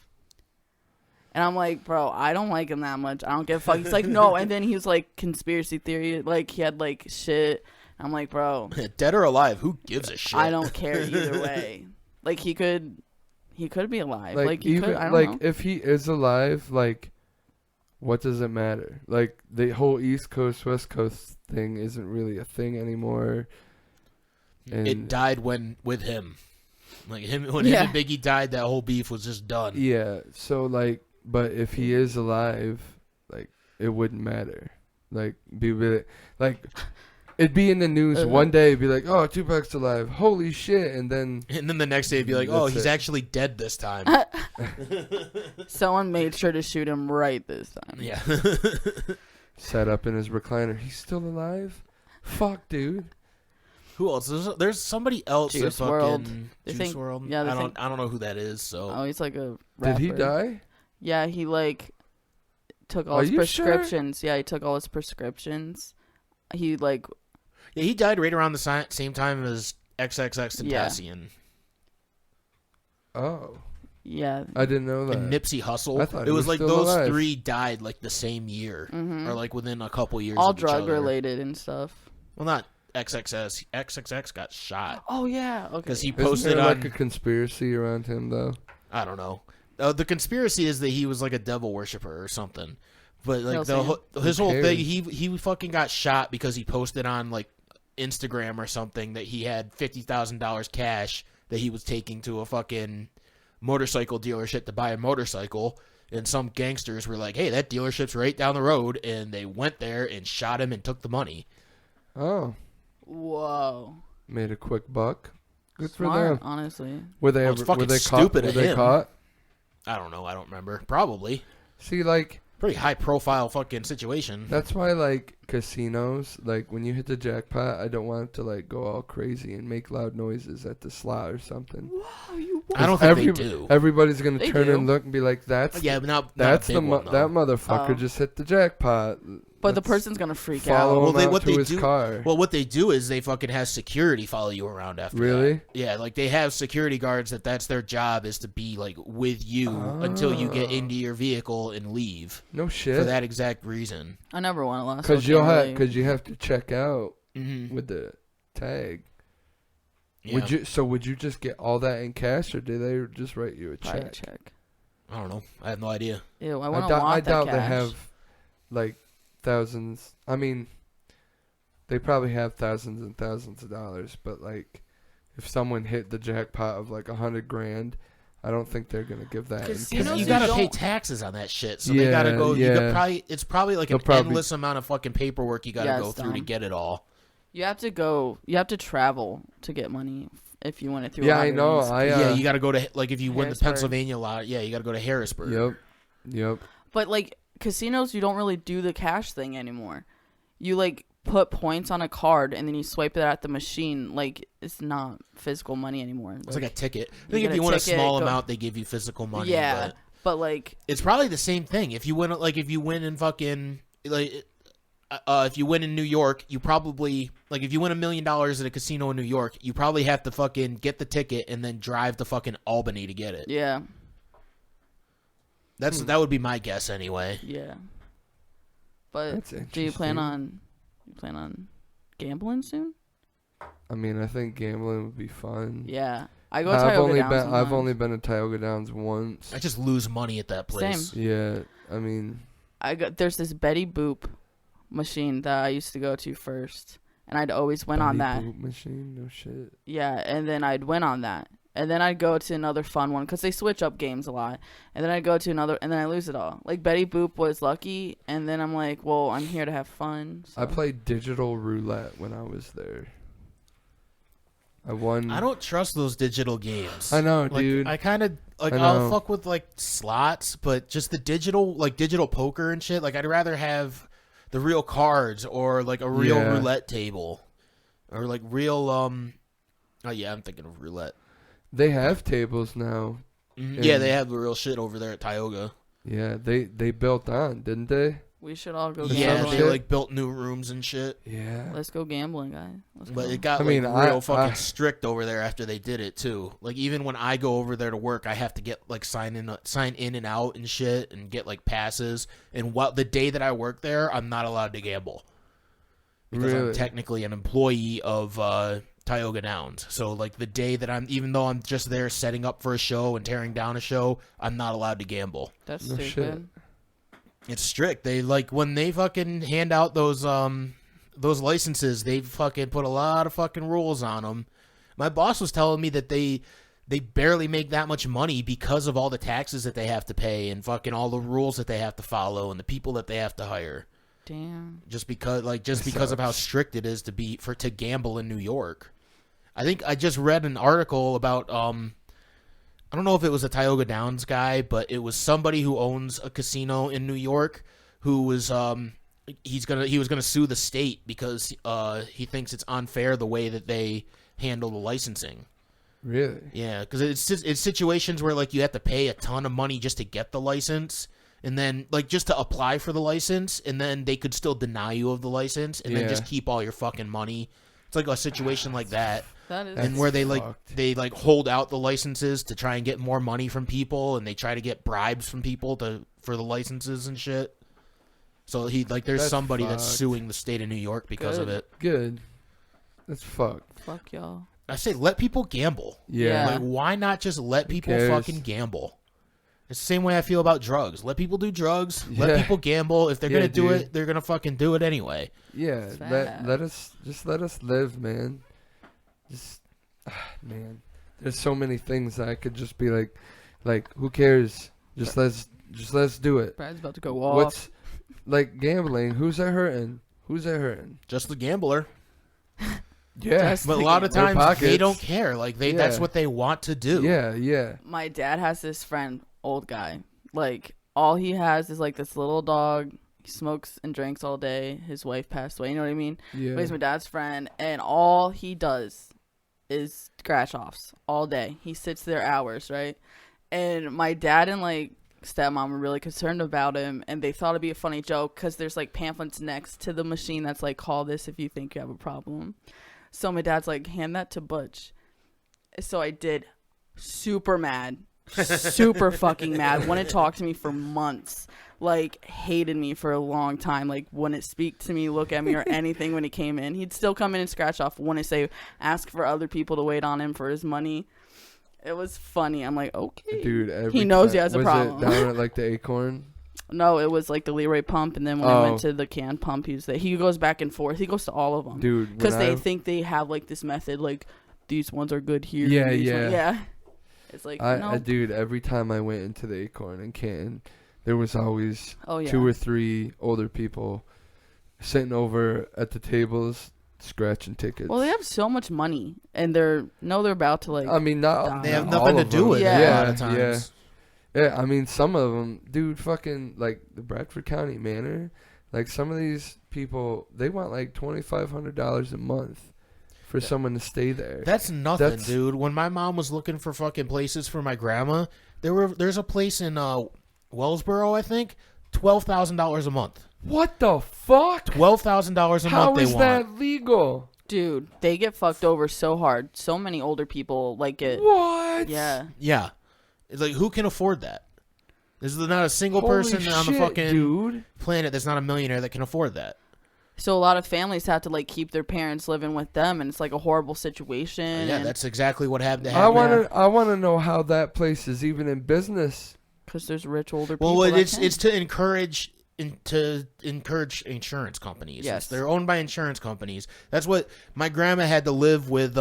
And I'm like, bro, I don't like him that much. I don't give a fuck. He's like, no. And then he was like, conspiracy theory. Like, he had like shit. I'm like, bro. Dead or alive, who gives a shit? I don't care either way. Like, he could be alive. Like even, could, I don't know. if he is alive, like, what does it matter? Like, the whole East Coast, West Coast thing isn't really a thing anymore. And it died with him. Like, him and Biggie died, that whole beef was just done. Yeah, so, like, but if he is alive, like, it wouldn't matter. Like, be really, like, it'd be in the news one day, it'd be like, oh, Tupac's alive, holy shit, and then the next day it'd be like, oh, he's actually dead this time. Someone made sure to shoot him right this time. Yeah. Sat up in his recliner. He's still alive? Fuck, dude. Who else? There's somebody else. Juice that WRLD. Juice WRLD. Yeah, I don't know who that is. So. Oh, he's like a rapper. Did he die? Yeah, he like took all his prescriptions. Sure? Yeah, he took all his prescriptions. He like. Yeah, he died right around the same time as XXXTentacion. Yeah. Oh. Yeah. I didn't know that. And Nipsey Hussle. I thought it was like those alive. 3 died like the same year, or like within a couple years. All of drug each other. related and stuff. Well, not XXS. XXX got shot. Oh yeah, okay. Because he Isn't posted there on like a conspiracy around him though. I don't know. The conspiracy is that he was like a devil worshiper or something. But like his whole thing, he fucking got shot because he posted on like Instagram or something that he had $50,000 cash that he was taking to a fucking motorcycle dealership to buy a motorcycle, and some gangsters were like, "Hey, that dealership's right down the road," and they went there and shot him and took the money. Oh, whoa! Made a quick buck. Good Smart, for them. honestly. Were they ever? Were they caught? Were they caught? I don't know. I don't remember. Probably. See, like. Pretty high profile fucking situation. That's why, like, casinos, like, when you hit the jackpot, I don't want it to, like, go all crazy and make loud noises at the slot or something. Wow, you I don't think they do. Everybody's going to turn and look and be like, that's yeah, but not that's the one, that motherfucker just hit the jackpot. But the person's going to freak out. out. What they do is they fucking have security follow you around after Really? that. Yeah, like they have security guards that's their job is to be like with you until you get into your vehicle and leave. No shit. For that exact reason. I never won a lot. Because you have to check out with the tag. Yeah. Would you just get all that in cash, or did they just write you a check? I don't know. I have no idea. Ew, I doubt cash. They have like thousands. I mean, they probably have thousands and thousands of dollars, but like, if someone hit the jackpot of like $100,000, I don't think they're gonna give that. Because you gotta pay taxes on that shit, so they gotta go. Yeah. It's probably like endless amount of fucking paperwork you gotta go through to get it all. You have to go. You have to travel to get money if you win it through. Yeah, I know. You gotta go to like if you win the Pennsylvania lot. Yeah, you gotta go to Harrisburg. Yep. But like casinos, you don't really do the cash thing anymore. You like put points on a card and then you swipe it at the machine. Like it's not physical money anymore. It's like a ticket. I think if you win a small amount, they give you physical money. Yeah, but like it's probably the same thing. If you win, in fucking like. If you win in New York, you probably like if you win $1 million at a casino in New York, you probably have to fucking get the ticket and then drive to fucking Albany to get it. Yeah. That would be my guess anyway. Yeah. But do you plan on gambling soon? I mean, I think gambling would be fun. Yeah. I go to Tioga Downs. I've only been to Tioga Downs once. I just lose money at that place. Same. Yeah. I mean, there's this Betty Boop machine that I used to go to first, and I'd always win on that. Boop machine, no shit. Yeah, and then I'd win on that, and then I'd go to another fun one because they switch up games a lot, and then I'd go to another, and then I lose it all. Like Betty Boop was lucky, and then I'm like, well, I'm here to have fun. So. I played digital roulette when I was there. I won. I don't trust those digital games. I know, dude. I kind of I'll fuck with like slots, but just the digital poker and shit. Like I'd rather have the real cards or like a real roulette table or like real I'm thinking of roulette. They have tables now. Mm-hmm. Yeah, they have the real shit over there at Tioga. Yeah, they built on, didn't they? We should all go gambling. Yeah, they like built new rooms and shit. Yeah. Let's go gambling, guys. But it got real fucking strict over there after they did it too. Like even when I go over there to work, I have to get like sign in and out and shit and get like passes. And the day that I work there, I'm not allowed to gamble. Because I'm technically an employee of Tioga Downs. So like the day that even though I'm just there setting up for a show and tearing down a show, I'm not allowed to gamble. That's stupid. It's strict. They like when they fucking hand out those licenses, they fucking put a lot of fucking rules on them. My boss was telling me that they barely make that much money because of all the taxes that they have to pay and fucking all the rules that they have to follow and the people that they have to hire. Damn. Just because of how strict it is to gamble in New York. I think I just read an article about I don't know if it was a Tioga Downs guy, but it was somebody who owns a casino in New York who was he was gonna sue the state because he thinks it's unfair the way that they handle the licensing. Really? Yeah, because it's situations where like you have to pay a ton of money just to get the license, and then like just to apply for the license, and then they could still deny you of the license, and then just keep all your fucking money. It's like a situation like that. And where they hold out the licenses to try and get more money from people, and they try to get bribes from people for the licenses and shit. So there's somebody that's suing the state of New York because of it. Good. That's fucked. Fuck y'all. I say let people gamble. Yeah. Like why not just let people fucking gamble? It's the same way I feel about drugs. Let people do drugs. Yeah. Let people gamble. If they're gonna do it, they're gonna fucking do it anyway. Yeah, let us live, man. Man, there's so many things that I could just be like who cares? Just let's do it. Brad's about to go off. What's like gambling? Who's that hurting? Just the gambler. Yeah, but a lot of times they don't care. Like that's what they want to do. Yeah. My dad has this friend, old guy. Like all he has is like this little dog. He smokes and drinks all day. His wife passed away. You know what I mean? Yeah. But he's my dad's friend, and all he does is scratch offs all day. He sits there hours, right? And my dad and like stepmom were really concerned about him, and they thought it'd be a funny joke because there's like pamphlets next to the machine that's like, call this if you think you have a problem. So my dad's like, hand that to Butch. So I did. Super mad. Super fucking mad. Wouldn't talk to me for months. Like, hated me for a long time. Like, wouldn't speak to me, look at me, or anything when he came in. He'd still come in and scratch off. Wouldn't say, ask for other people to wait on him for his money. It was funny. I'm like, okay. Dude, he knows he has a problem. Was it down at, like, the Acorn? No, it was, like, the Leroy pump. And then when I went to the can pump, he goes back and forth. He goes to all of them. Dude. Because they think they have, like, this method. Like, these ones are good here. Yeah. It's like, dude, every time I went into the Acorn in Canton, there was always 2 or 3 older people sitting over at the tables scratching tickets. Well, they have so much money, and they're about to, like, I mean, they have nothing to do with it a lot of times. Yeah, I mean, some of them, dude, fucking, like, the Bradford County Manor, like, some of these people, they want, like, $2,500 a month for someone to stay there. That's nothing, dude. When my mom was looking for fucking places for my grandma, there's a place in Wellsboro, I think, $12,000 a month. What the fuck? $12,000 a month they want. How is that legal? Dude, they get fucked over so hard. So many older people like it. What? Yeah. It's like, who can afford that? There's not a single person on the fucking planet that's not a millionaire that can afford that. So a lot of families have to, like, keep their parents living with them, and it's like a horrible situation. Yeah, that's exactly what happened to happen. I want to know how that place is even in business. Because there's rich older people. Well, it's to encourage insurance companies. Yes, they're owned by insurance companies. That's what my grandma had to live with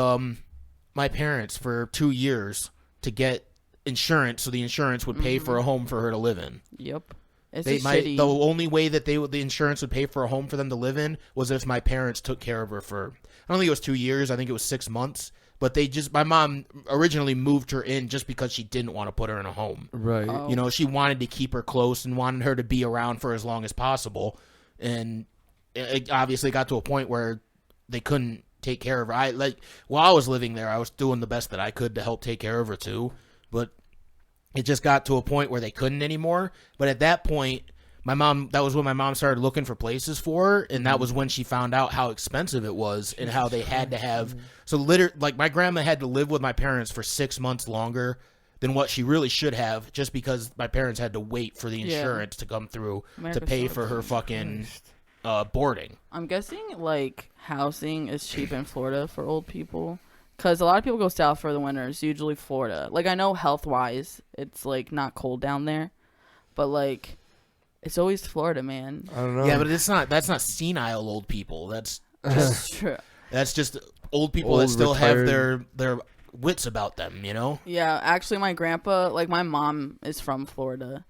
my parents for 2 years to get insurance, so the insurance would pay for a home for her to live in. Yep. The only way that the insurance would pay for a home for them to live in was if my parents took care of her for, I don't think it was 2 years, I think it was 6 months. But my mom originally moved her in just because she didn't want to put her in a home. Right. Oh. You know, she wanted to keep her close and wanted her to be around for as long as possible. And it obviously got to a point where they couldn't take care of her. While I was living there, I was doing the best that I could to help take care of her too. But it just got to a point where they couldn't anymore. But at that point, that was when my mom started looking for places for her, and that was when she found out how expensive it was and how they had to have. So my grandma had to live with my parents for 6 months longer than what she really should have, just because my parents had to wait for the insurance to come through to pay for her fucking boarding. I'm guessing, like, housing is cheap in Florida for old people. Because a lot of people go south for the winters, usually Florida. Like, I know health-wise, it's, like, not cold down there. But, like, it's always Florida, man. I don't know. Yeah, but that's not senile old people. That's just true. That's just old people that still retired. Have their wits about them, you know? Yeah, actually, my grandpa, like, my mom is from Florida.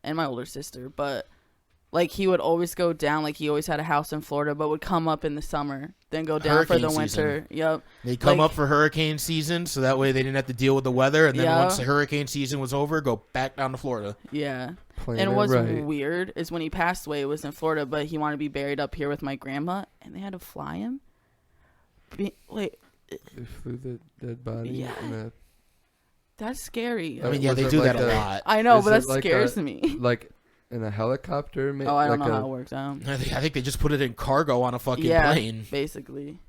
And my older sister. But, like, he would always go down. Like, he always had a house in Florida, but would come up in the summer. Then go down for the winter. Yep. They come up for hurricane season, so that way they didn't have to deal with the weather. And then once the hurricane season was over, go back down to Florida. Yeah. And what's weird is when he passed away, it was in Florida, but he wanted to be buried up here with my grandma, and they had to fly him. They flew the dead body. Yeah. That's scary. I mean, yeah, they do that a lot. I know, but that scares me. Like, in a helicopter? Oh, I don't know how it works out. I think they just put it in cargo on a fucking plane. Basically.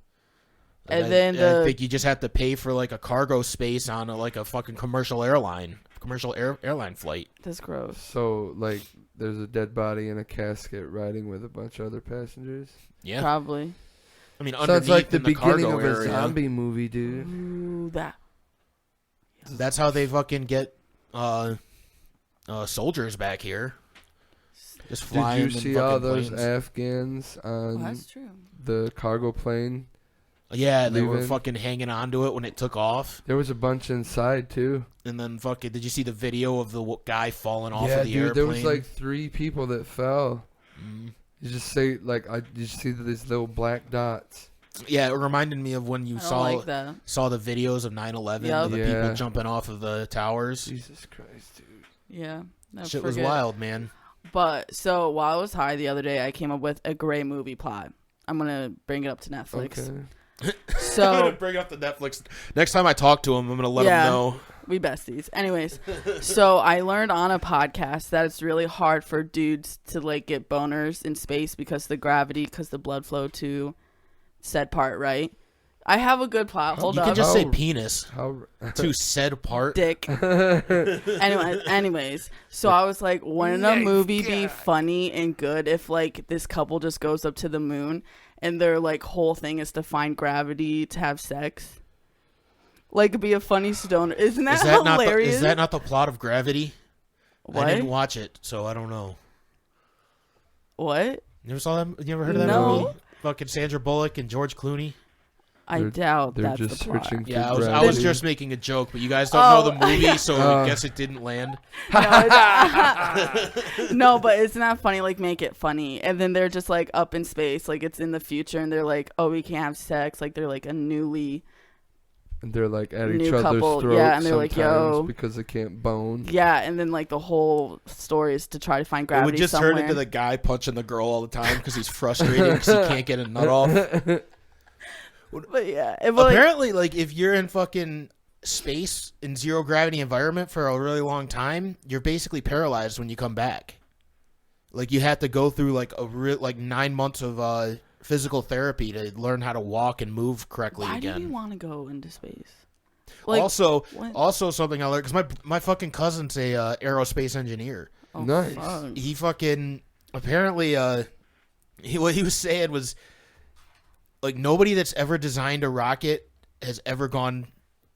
And I think you just have to pay for, like, a cargo space on a fucking commercial airline flight. That's gross. So, like, there's a dead body in a casket riding with a bunch of other passengers? Yeah. Probably. I mean, sounds like the beginning of a zombie movie, dude. Ooh, that. That's how they fucking get soldiers back here. Just flying. Did you see all those Afghans on that's true. the cargo plane? Yeah, they were fucking hanging on to it when it took off. There was a bunch inside, too. And then fucking, did you see the video of the guy falling off of the dude, airplane? there was like 3 people that fell. You just say, like, you see these little black dots. Yeah, it reminded me of when you saw the videos of 9/11, yep. of the people jumping off of the towers. Jesus Christ, dude. Yeah. Shit was wild, man. But, so, while I was high the other day, I came up with a great movie plot. I'm going to bring it up to Netflix. Okay. So I'm gonna bring up the Netflix. Next time I talk to him, I'm gonna let him know. We besties. Anyways, so I learned on a podcast that it's really hard for dudes to like get boners in space because the gravity, because the blood flow to said part, right? I have a good plot. Hold up. You can just say penis to said part. Dick. Anyways, so I was like, wouldn't a movie be funny and good if like this couple just goes up to the moon and their like whole thing is to find gravity to have sex? Like, it'd be a funny stoner. Isn't that hilarious? Is that not the plot of Gravity? What? I didn't watch it, so I don't know. What? You ever saw that? You ever heard of that movie? Fucking Sandra Bullock and George Clooney. I doubt they're that's just the plot. searching for Yeah, gravity. I was just making a joke, but you guys don't know the movie, so I guess it didn't land. No, but isn't that funny? Like, make it funny. And then they're just, like, up in space. Like, it's in the future, and they're like, oh, we can't have sex. Like, they're, like, a newly... And they're, like, at each new other's couple. throats Yeah, and they're like, yo. because they can't bone. Yeah, and then, like, the whole story is to try to find gravity It would just somewhere. turn into the guy punching the girl all the time because he's frustrated because he can't get a nut off. But, yeah. Apparently, like, if you're in fucking space in zero gravity environment for a really long time, you're basically paralyzed when you come back. Like, you have to go through, like, 9 months of physical therapy to learn how to walk and move correctly again. Why do you want to go into space? Like, also something I learned, because my fucking cousin's a aerospace engineer. Oh, nice. Fuck. He fucking, apparently, what he was saying was, like, nobody that's ever designed a rocket has ever gone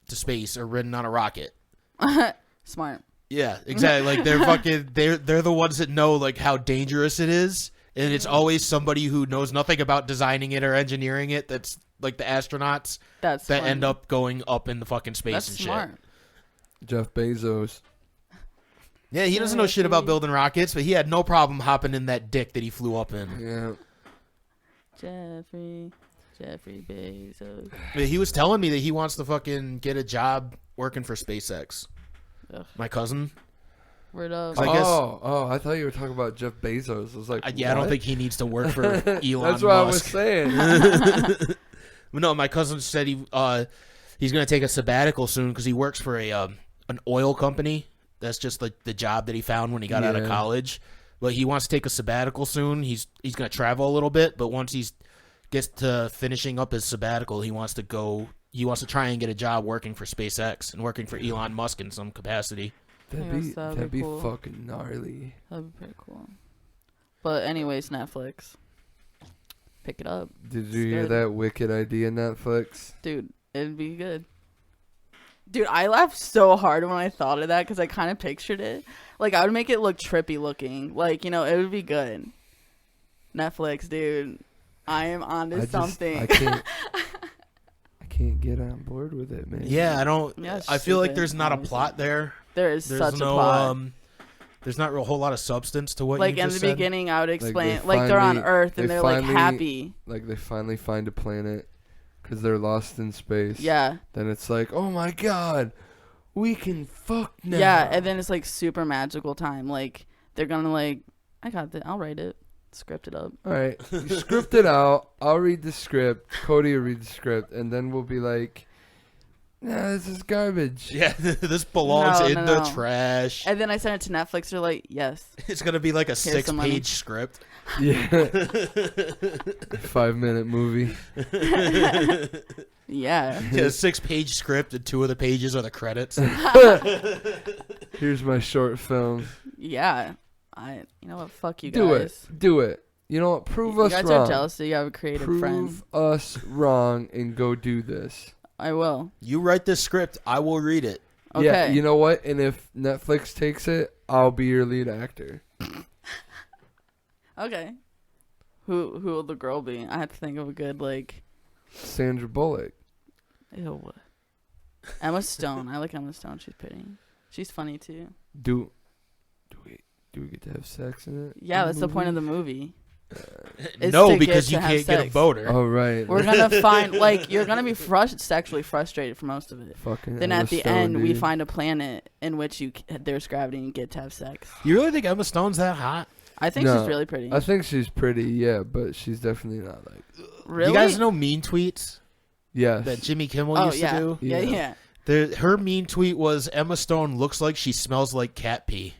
to space or ridden on a rocket. Smart. Yeah, exactly. Like, they're the ones that know, like, how dangerous it is. And it's always somebody who knows nothing about designing it or engineering it that's, like, the astronauts that end up going up in the fucking space and smart. shit. Jeff Bezos. Yeah, he doesn't know shit about building rockets, but he had no problem hopping in that dick that he flew up in. Yeah. Jeffrey Bezos. But he was telling me that he wants to fucking get a job working for SpaceX. Ugh. My cousin. Word up. I thought you were talking about Jeff Bezos. I was like, I don't think he needs to work for Elon That's Musk. what I was saying. No, my cousin said he's going to take a sabbatical soon because he works for an oil company. That's just like the job that he found when he got out of college. But he wants to take a sabbatical soon. He's going to travel a little bit, but once he gets to finishing up his sabbatical, he wants to try and get a job working for SpaceX and working for Elon Musk in some capacity. That'd be cool. fucking gnarly. That'd be pretty cool. But anyways, Netflix. Pick it up. Did you hear that wicked idea, Netflix? Dude, it'd be good. Dude, I laughed so hard when I thought of that because I kind of pictured it. Like, I would make it look trippy looking. Like, you know, it would be good. Netflix, dude. I am onto something. I can't get on board with it, man. Yeah, I don't. Yeah, I feel like there's not a obviously. plot there. There's such a plot. There's not a whole lot of substance to what like you in just the said. beginning, I would explain like they're on Earth and they're like happy. Like they finally find a planet because they're lost in space. Yeah. Then it's like, oh my god, we can fuck now. Yeah, and then it's like super magical time. Like they're gonna like, I got that. I'll write it. Script it up. All right, you script it out. I'll read the script. Cody will read the script, and then we'll be like, "Nah, this is garbage." Yeah, this belongs in the trash. And then I send it to Netflix. They're like, "Yes." It's gonna be like a 6-page script. Yeah, 5-minute movie. Yeah. A 6-page script, and 2 of the pages are the credits. Here's my short film. Yeah. You know what? Fuck you guys. Do it. You know what? Prove us wrong. You guys are jealous that you have a creative friend. Prove us wrong and go do this. I will. You write this script, I will read it. Okay. Yeah, you know what? And if Netflix takes it, I'll be your lead actor. Okay. Who will the girl be? I have to think of a good Sandra Bullock. Ew. Emma Stone. I like Emma Stone. She's pretty. She's funny too. Do we get to have sex in it? Yeah, that's the point of the movie. No, because you can't get a boner. Oh, right. We're gonna find you're gonna be sexually frustrated for most of it. Fucking then Emma at the Stone, end, dude. we find a planet in which there's gravity and you get to have sex. You really think Emma Stone's that hot? I think she's really pretty. I think she's pretty, yeah, but she's definitely not Really? You guys know Mean Tweets? Yes. That Jimmy Kimmel used to do? Yeah. Her mean tweet was, Emma Stone looks like she smells like cat pee.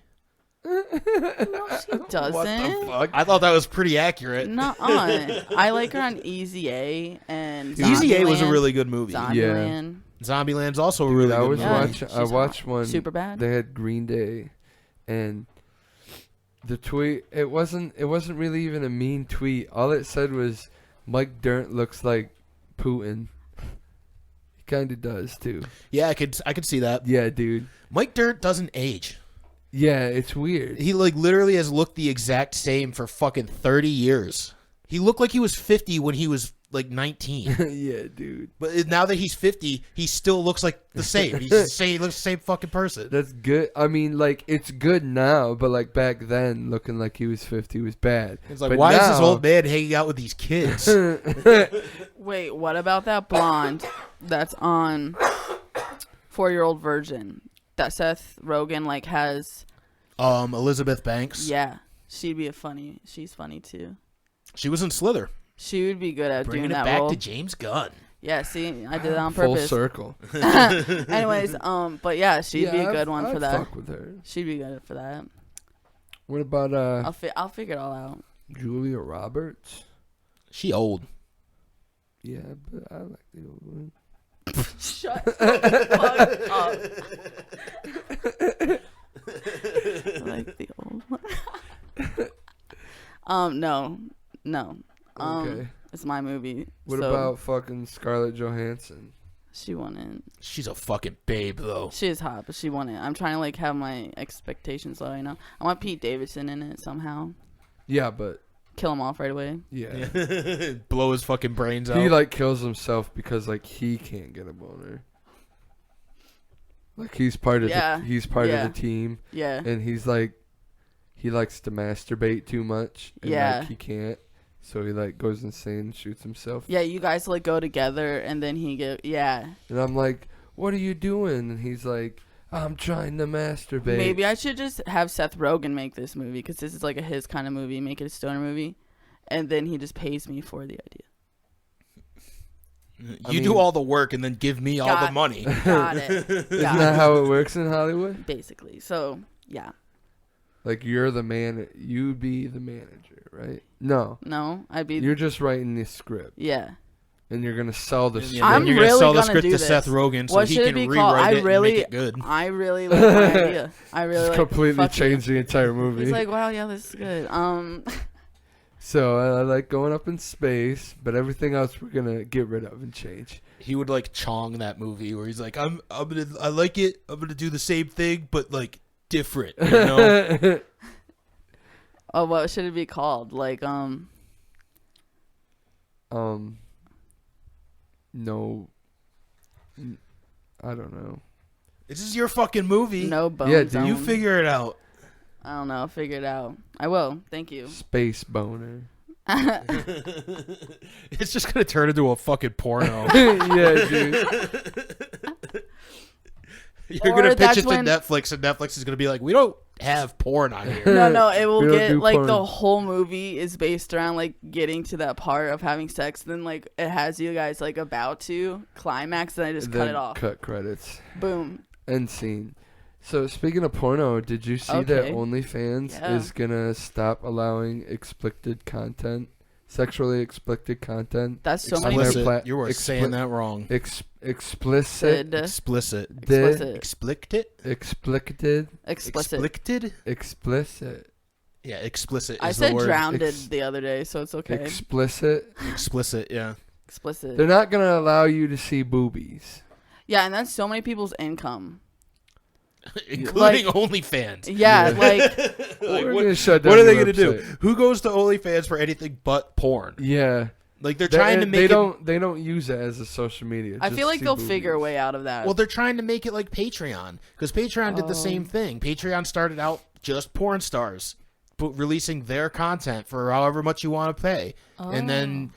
No, she doesn't. What the fuck? I thought that was pretty accurate. Nuh-uh. I like her on Easy A and Easy A was a Zombieland. really good movie. Zombieland. Zombieland's also a really good movie. I watched one. Super bad. They had Green Day, and the tweet. It wasn't really even a mean tweet. All it said was, "Mike Dirnt looks like Putin." He kind of does too. Yeah, I could see that. Yeah, dude. Mike Dirnt doesn't age. Yeah, it's weird. He literally has looked the exact same for fucking 30 years. He looked like he was 50 when he was 19. Yeah, dude. But now that he's 50, he still looks like the same. He looks the same fucking person. That's good. I mean, it's good now, but back then, looking like he was 50 was bad. It's like, why is this old man hanging out with these kids? Wait, what about that blonde that's on 4-Year-Old Virgin that Seth Rogen has? Elizabeth Banks. Yeah, she's funny too. She was in Slither. She would be good at Bringing doing it that back role. to James Gunn. Yeah, see, I did that on Full purpose. circle. Anyways, but yeah, she'd be a good one I'd for that. Fuck with her. She'd be good for that. What about I'll figure it all out. Julia Roberts? She old. Yeah, but I like the old one. Shut the fuck up. I like the old one. No. Okay. It's my movie. What about fucking Scarlett Johansson? She won it. She's a fucking babe, though. She is hot, but she won it. I'm trying to have my expectations low. I want Pete Davidson in it somehow. Yeah, but Kill him off right away. yeah. Blow his fucking brains out. He kills himself because he can't get a boner. He's part of the team. Yeah. And he's he likes to masturbate too much. And he can't. So he goes insane and shoots himself. Yeah, you guys go together and then And I'm like, what are you doing? And he's like, I'm trying to masturbate. Maybe I should just have Seth Rogen make this movie because this is his kind of movie. Make it a stoner movie, and then he just pays me for the idea. You do all the work and then give me all the money. Got it. Isn't that how it works in Hollywood? Basically. So yeah. You're the man. You'd be the manager, right? No, I'd be. You're just writing the script. Yeah. And you're gonna sell the script. I'm you're really gonna sell the gonna script do to this. Seth Rogen so What he should can it be rewrite called? it and make it good. I really like my idea. I really completely fuck changed you. the entire movie. He's like, wow, yeah, this is good. So I like going up in space, but everything else we're gonna get rid of and change. He would Chong that movie where he's like, I like it. I'm gonna do the same thing, but different. You know? Oh, what should it be called? No, I don't know. This is your fucking movie. No bones. Yeah, dude. Zone. You figure it out. I don't know. I'll figure it out. I will. Thank you. Space boner. It's just gonna turn into a fucking porno. Yeah, dude. You're gonna pitch it to Netflix, and Netflix is gonna be like, "We don't have porn on here." No, it will get do porn. the whole movie is based around getting to that part of having sex. Then it has you guys about to climax, and I just cut it off. Cut credits. Boom. End scene. So speaking of porno, did you see that OnlyFans is gonna stop allowing explicit content, sexually explicit content? That's so Explicit. many. You were saying that wrong. Explicit. Explicit. Explicit. Explicit. Explicit. Explicit. Yeah, explicit. I is said the word. drowned the other day, so it's okay. Explicit. Explicit. Yeah. Explicit. They're not gonna allow you to see boobies. Yeah, and that's so many people's income. including OnlyFans. Yeah, like what are they gonna do? Who goes to OnlyFans for anything but porn? Yeah. Like they're trying to make they don't use it as a social media. I feel like they'll figure a way out of that. Well, they're trying to make it like Patreon, because Patreon did the same thing. Patreon started out just porn stars releasing their content for however much you want to pay, and then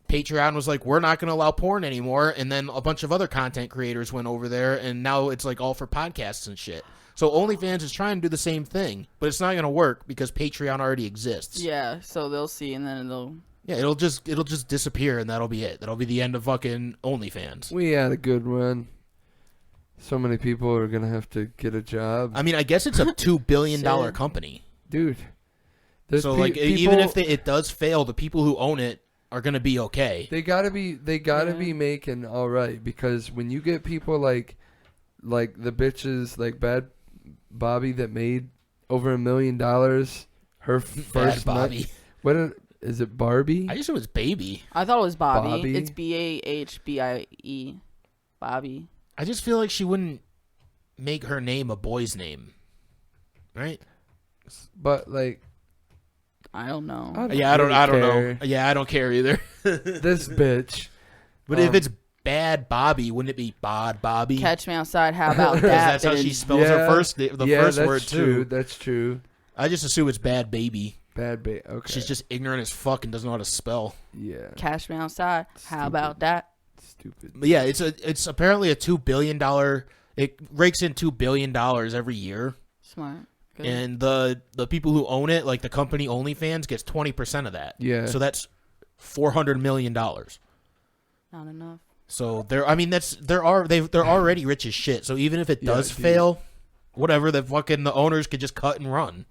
Patreon was like, we're not going to allow porn anymore, and then a bunch of other content creators went over there, and now it's like all for podcasts and shit. So OnlyFans is trying to do the same thing, but it's not going to work because Patreon already exists. Yeah, so they'll see, and then they'll... Yeah, it'll just disappear, and that'll be it. That'll be the end of fucking OnlyFans. We had a good run. So many people are gonna have to get a job. I mean, I guess it's a $2 billion company, dude. So like, even if it does fail, the people who own it are gonna be okay. They gotta be making all right, because when you get people like the bitches like Bad Bobby that made over $1 million, her first Bobby. Is it Barbie? I just thought it was Baby. I thought it was Bobby. Bobby? It's Bahbie. Bobby. I just feel like she wouldn't make her name a boy's name, right? But like, I don't know. I don't know. Yeah, I don't care either. This bitch. But if it's Bad Bobby, wouldn't it be Bod Bobby? Catch me outside. How about that? That's how she spells her first word too. That's true. I just assume it's Bad Baby. Bad baby. Okay. She's just ignorant as fuck and doesn't know how to spell. Yeah. Catch me outside. How about that? Stupid. But yeah, it's apparently a $2 billion. It rakes in $2 billion every year. Smart. Good. And the people who own it, like the company OnlyFans, gets 20% of that. Yeah. So that's $400 million. Not enough. So they're already rich as shit. So even if it does fail, whatever, the owners could just cut and run.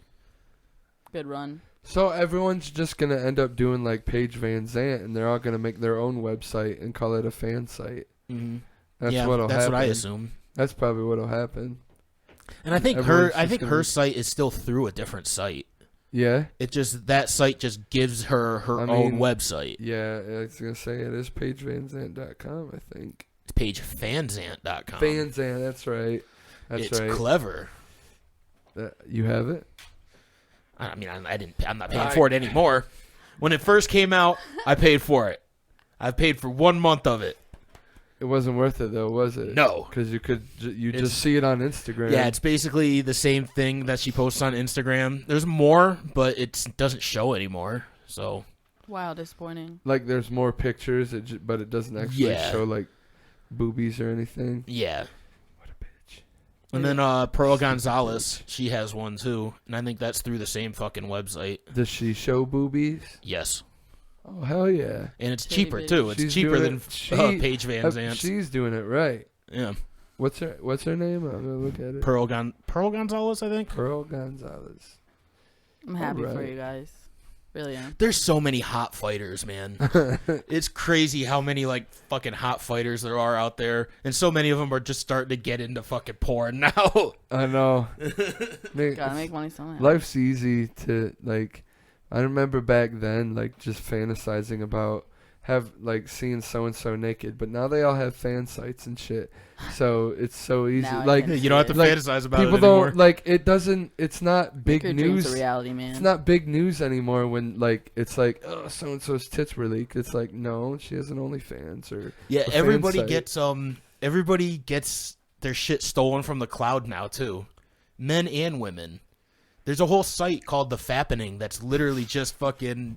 Good run. So everyone's just gonna end up doing like Paige Van Zandt, and they're all gonna make their own website and call it a fan site. Mm-hmm. That's what'll happen. That's what I assume. That's probably what'll happen. And I think her site is still through a different site. Yeah. That site just gives her own website. Yeah, I was gonna say it is PaigeVanZandt.com, I think. It's PaigeVanZandt.com. Van Zandt, that's right. It's clever. You have it? I mean, I'm not paying for it anymore. When it first came out, I paid for it. I paid for 1 month of it. It wasn't worth it though, was it? No, because you just see it on Instagram. Yeah, it's basically the same thing that she posts on Instagram. There's more, but it doesn't show anymore. So wow, disappointing. Like there's more pictures, but it doesn't actually show like boobies or anything. Yeah. And then Pearl Gonzalez, she has one too, and I think that's through the same fucking website. Does she show boobies? Yes. Oh hell yeah! And it's cheaper too. It's cheaper than Paige Van Zandt. She's doing it right. Yeah. What's her name? I'm gonna look at it. Pearl Gonzalez, I think. Pearl Gonzalez. I'm happy for you guys. Really am. There's so many hot fighters, man. It's crazy how many like fucking hot fighters there are out there, and so many of them are just starting to get into fucking porn now. I know. Gotta make money somehow. Life's easy to like. I remember back then, like just fantasizing about seeing so and so naked, but now they all have fan sites and shit. So it's so easy. Like you don't have to fantasize about people it anymore. Don't like it. Doesn't. It's not big news. Dreams are reality, man. It's not big news anymore when like it's like oh so and so's tits were leaked. It's like no, she has an OnlyFans or everybody gets their shit stolen from the cloud now too, men and women. There's a whole site called The Fappening that's literally just fucking.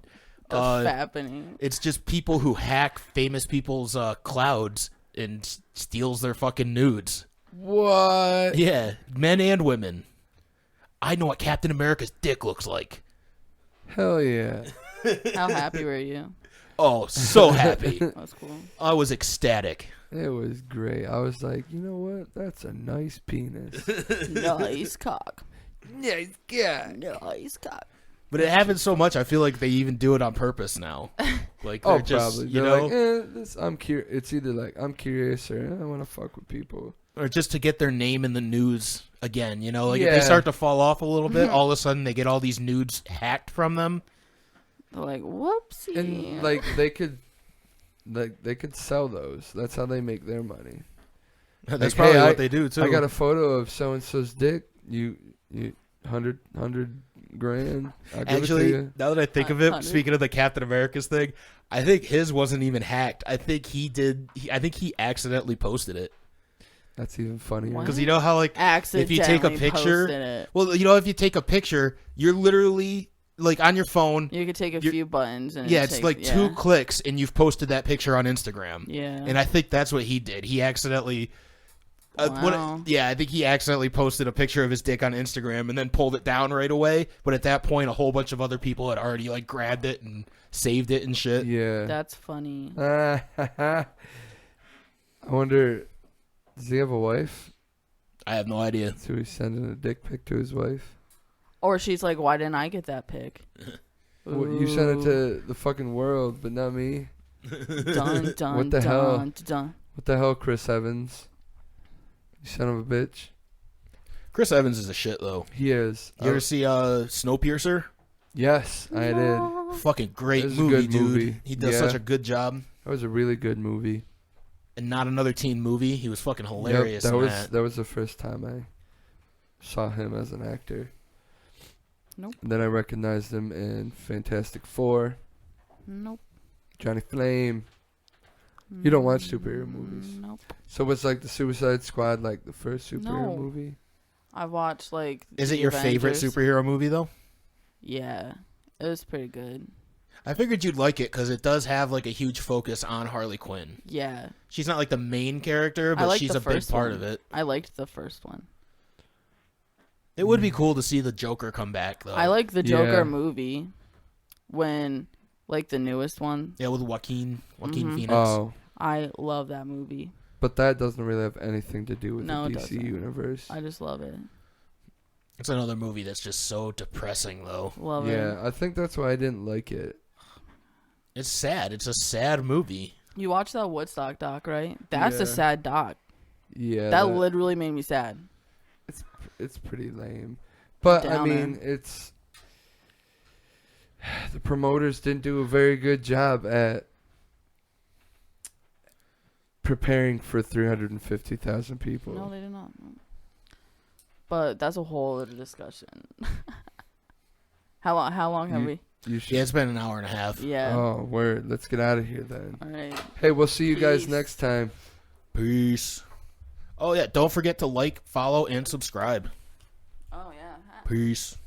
Fappening. It's just people who hack famous people's clouds and steals their fucking nudes. What? Yeah, men and women. I know what Captain America's dick looks like. Hell yeah. How happy were you? Oh, so happy. That's cool. I was ecstatic. It was great. I was like, you know what? That's a nice penis. Nice cock. Nice guy. Nice cock. But it happens so much, I feel like they even do it on purpose now. Like they're just, probably. You they're know, like, I'm curious. It's either like I'm curious or I want to fuck with people, or just to get their name in the news again. You know, like if they start to fall off a little bit, all of a sudden they get all these nudes hacked from them. They're like, whoopsie. And like they could sell those. That's how they make their money. That's like, probably hey, what they do too. I got a photo of so and so's dick. You 100 grand. I'll give it to Actually, you. now that I think of it, 100. speaking of the Captain America's thing, I think his wasn't even hacked. I think he did. I think he accidentally posted it. That's even funnier. Because you know how like if you take a picture, if you take a picture, you're literally like on your phone. You could take a few buttons. And it's like 2 clicks, and you've posted that picture on Instagram. Yeah. And I think that's what he did. He accidentally. Wow. I think he accidentally posted a picture of his dick on Instagram and then pulled it down right away. But at that point, a whole bunch of other people had already like grabbed it and saved it and shit. Yeah. That's funny. I wonder, does he have a wife? I have no idea. So he's sending a dick pic to his wife? Or she's like, why didn't I get that pic? You sent it to the fucking world, but not me. Dun, dun, What the dun, hell? Dun. What the hell, Chris Evans? You son of a bitch. Chris Evans is a shit though. He is. You ever see Snowpiercer? Yes, I did. Fucking great was a movie, good dude. movie. He does Yeah. such a good job. That was a really good movie. And Not Another Teen Movie. He was fucking hilarious. Yep, in that was the first time I saw him as an actor. Nope. And then I recognized him in Fantastic Four. Nope. Johnny Flame. You don't watch superhero movies. Nope. So was like the Suicide Squad like the first superhero No. movie? I watched like. Is it the your favorite Avengers. superhero movie though? Yeah, it was pretty good. I figured you'd like it because it does have like a huge focus on Harley Quinn. Yeah, She's not like the main character, I but liked she's the a big first part one. of it. I liked the first one. It would be cool to see the Joker come back though. I like the Joker Yeah. movie when, like the newest one. with Joaquin Mhm. Phoenix. Oh, I love that movie. but that doesn't really have anything to do with No, the it DC doesn't. universe. I just love it. It's another movie that's just so depressing though. Love it. Yeah, I think that's why I didn't like it. It's sad. It's a sad movie. You watched that Woodstock doc, right? That's Yeah. a sad doc. Yeah, That literally made me sad. it's pretty lame. But I Downer. mean, it's the promoters didn't do a very good job at preparing for 350,000 people. No, they did not. But that's a whole other discussion. How long have we? You should. Yeah, it's been an hour and a half. Yeah. Oh, word. Let's get out of here then. All right. Hey, we'll see you guys Peace. next time. Peace. Oh yeah, don't forget to like, follow, and subscribe. Oh yeah. Peace.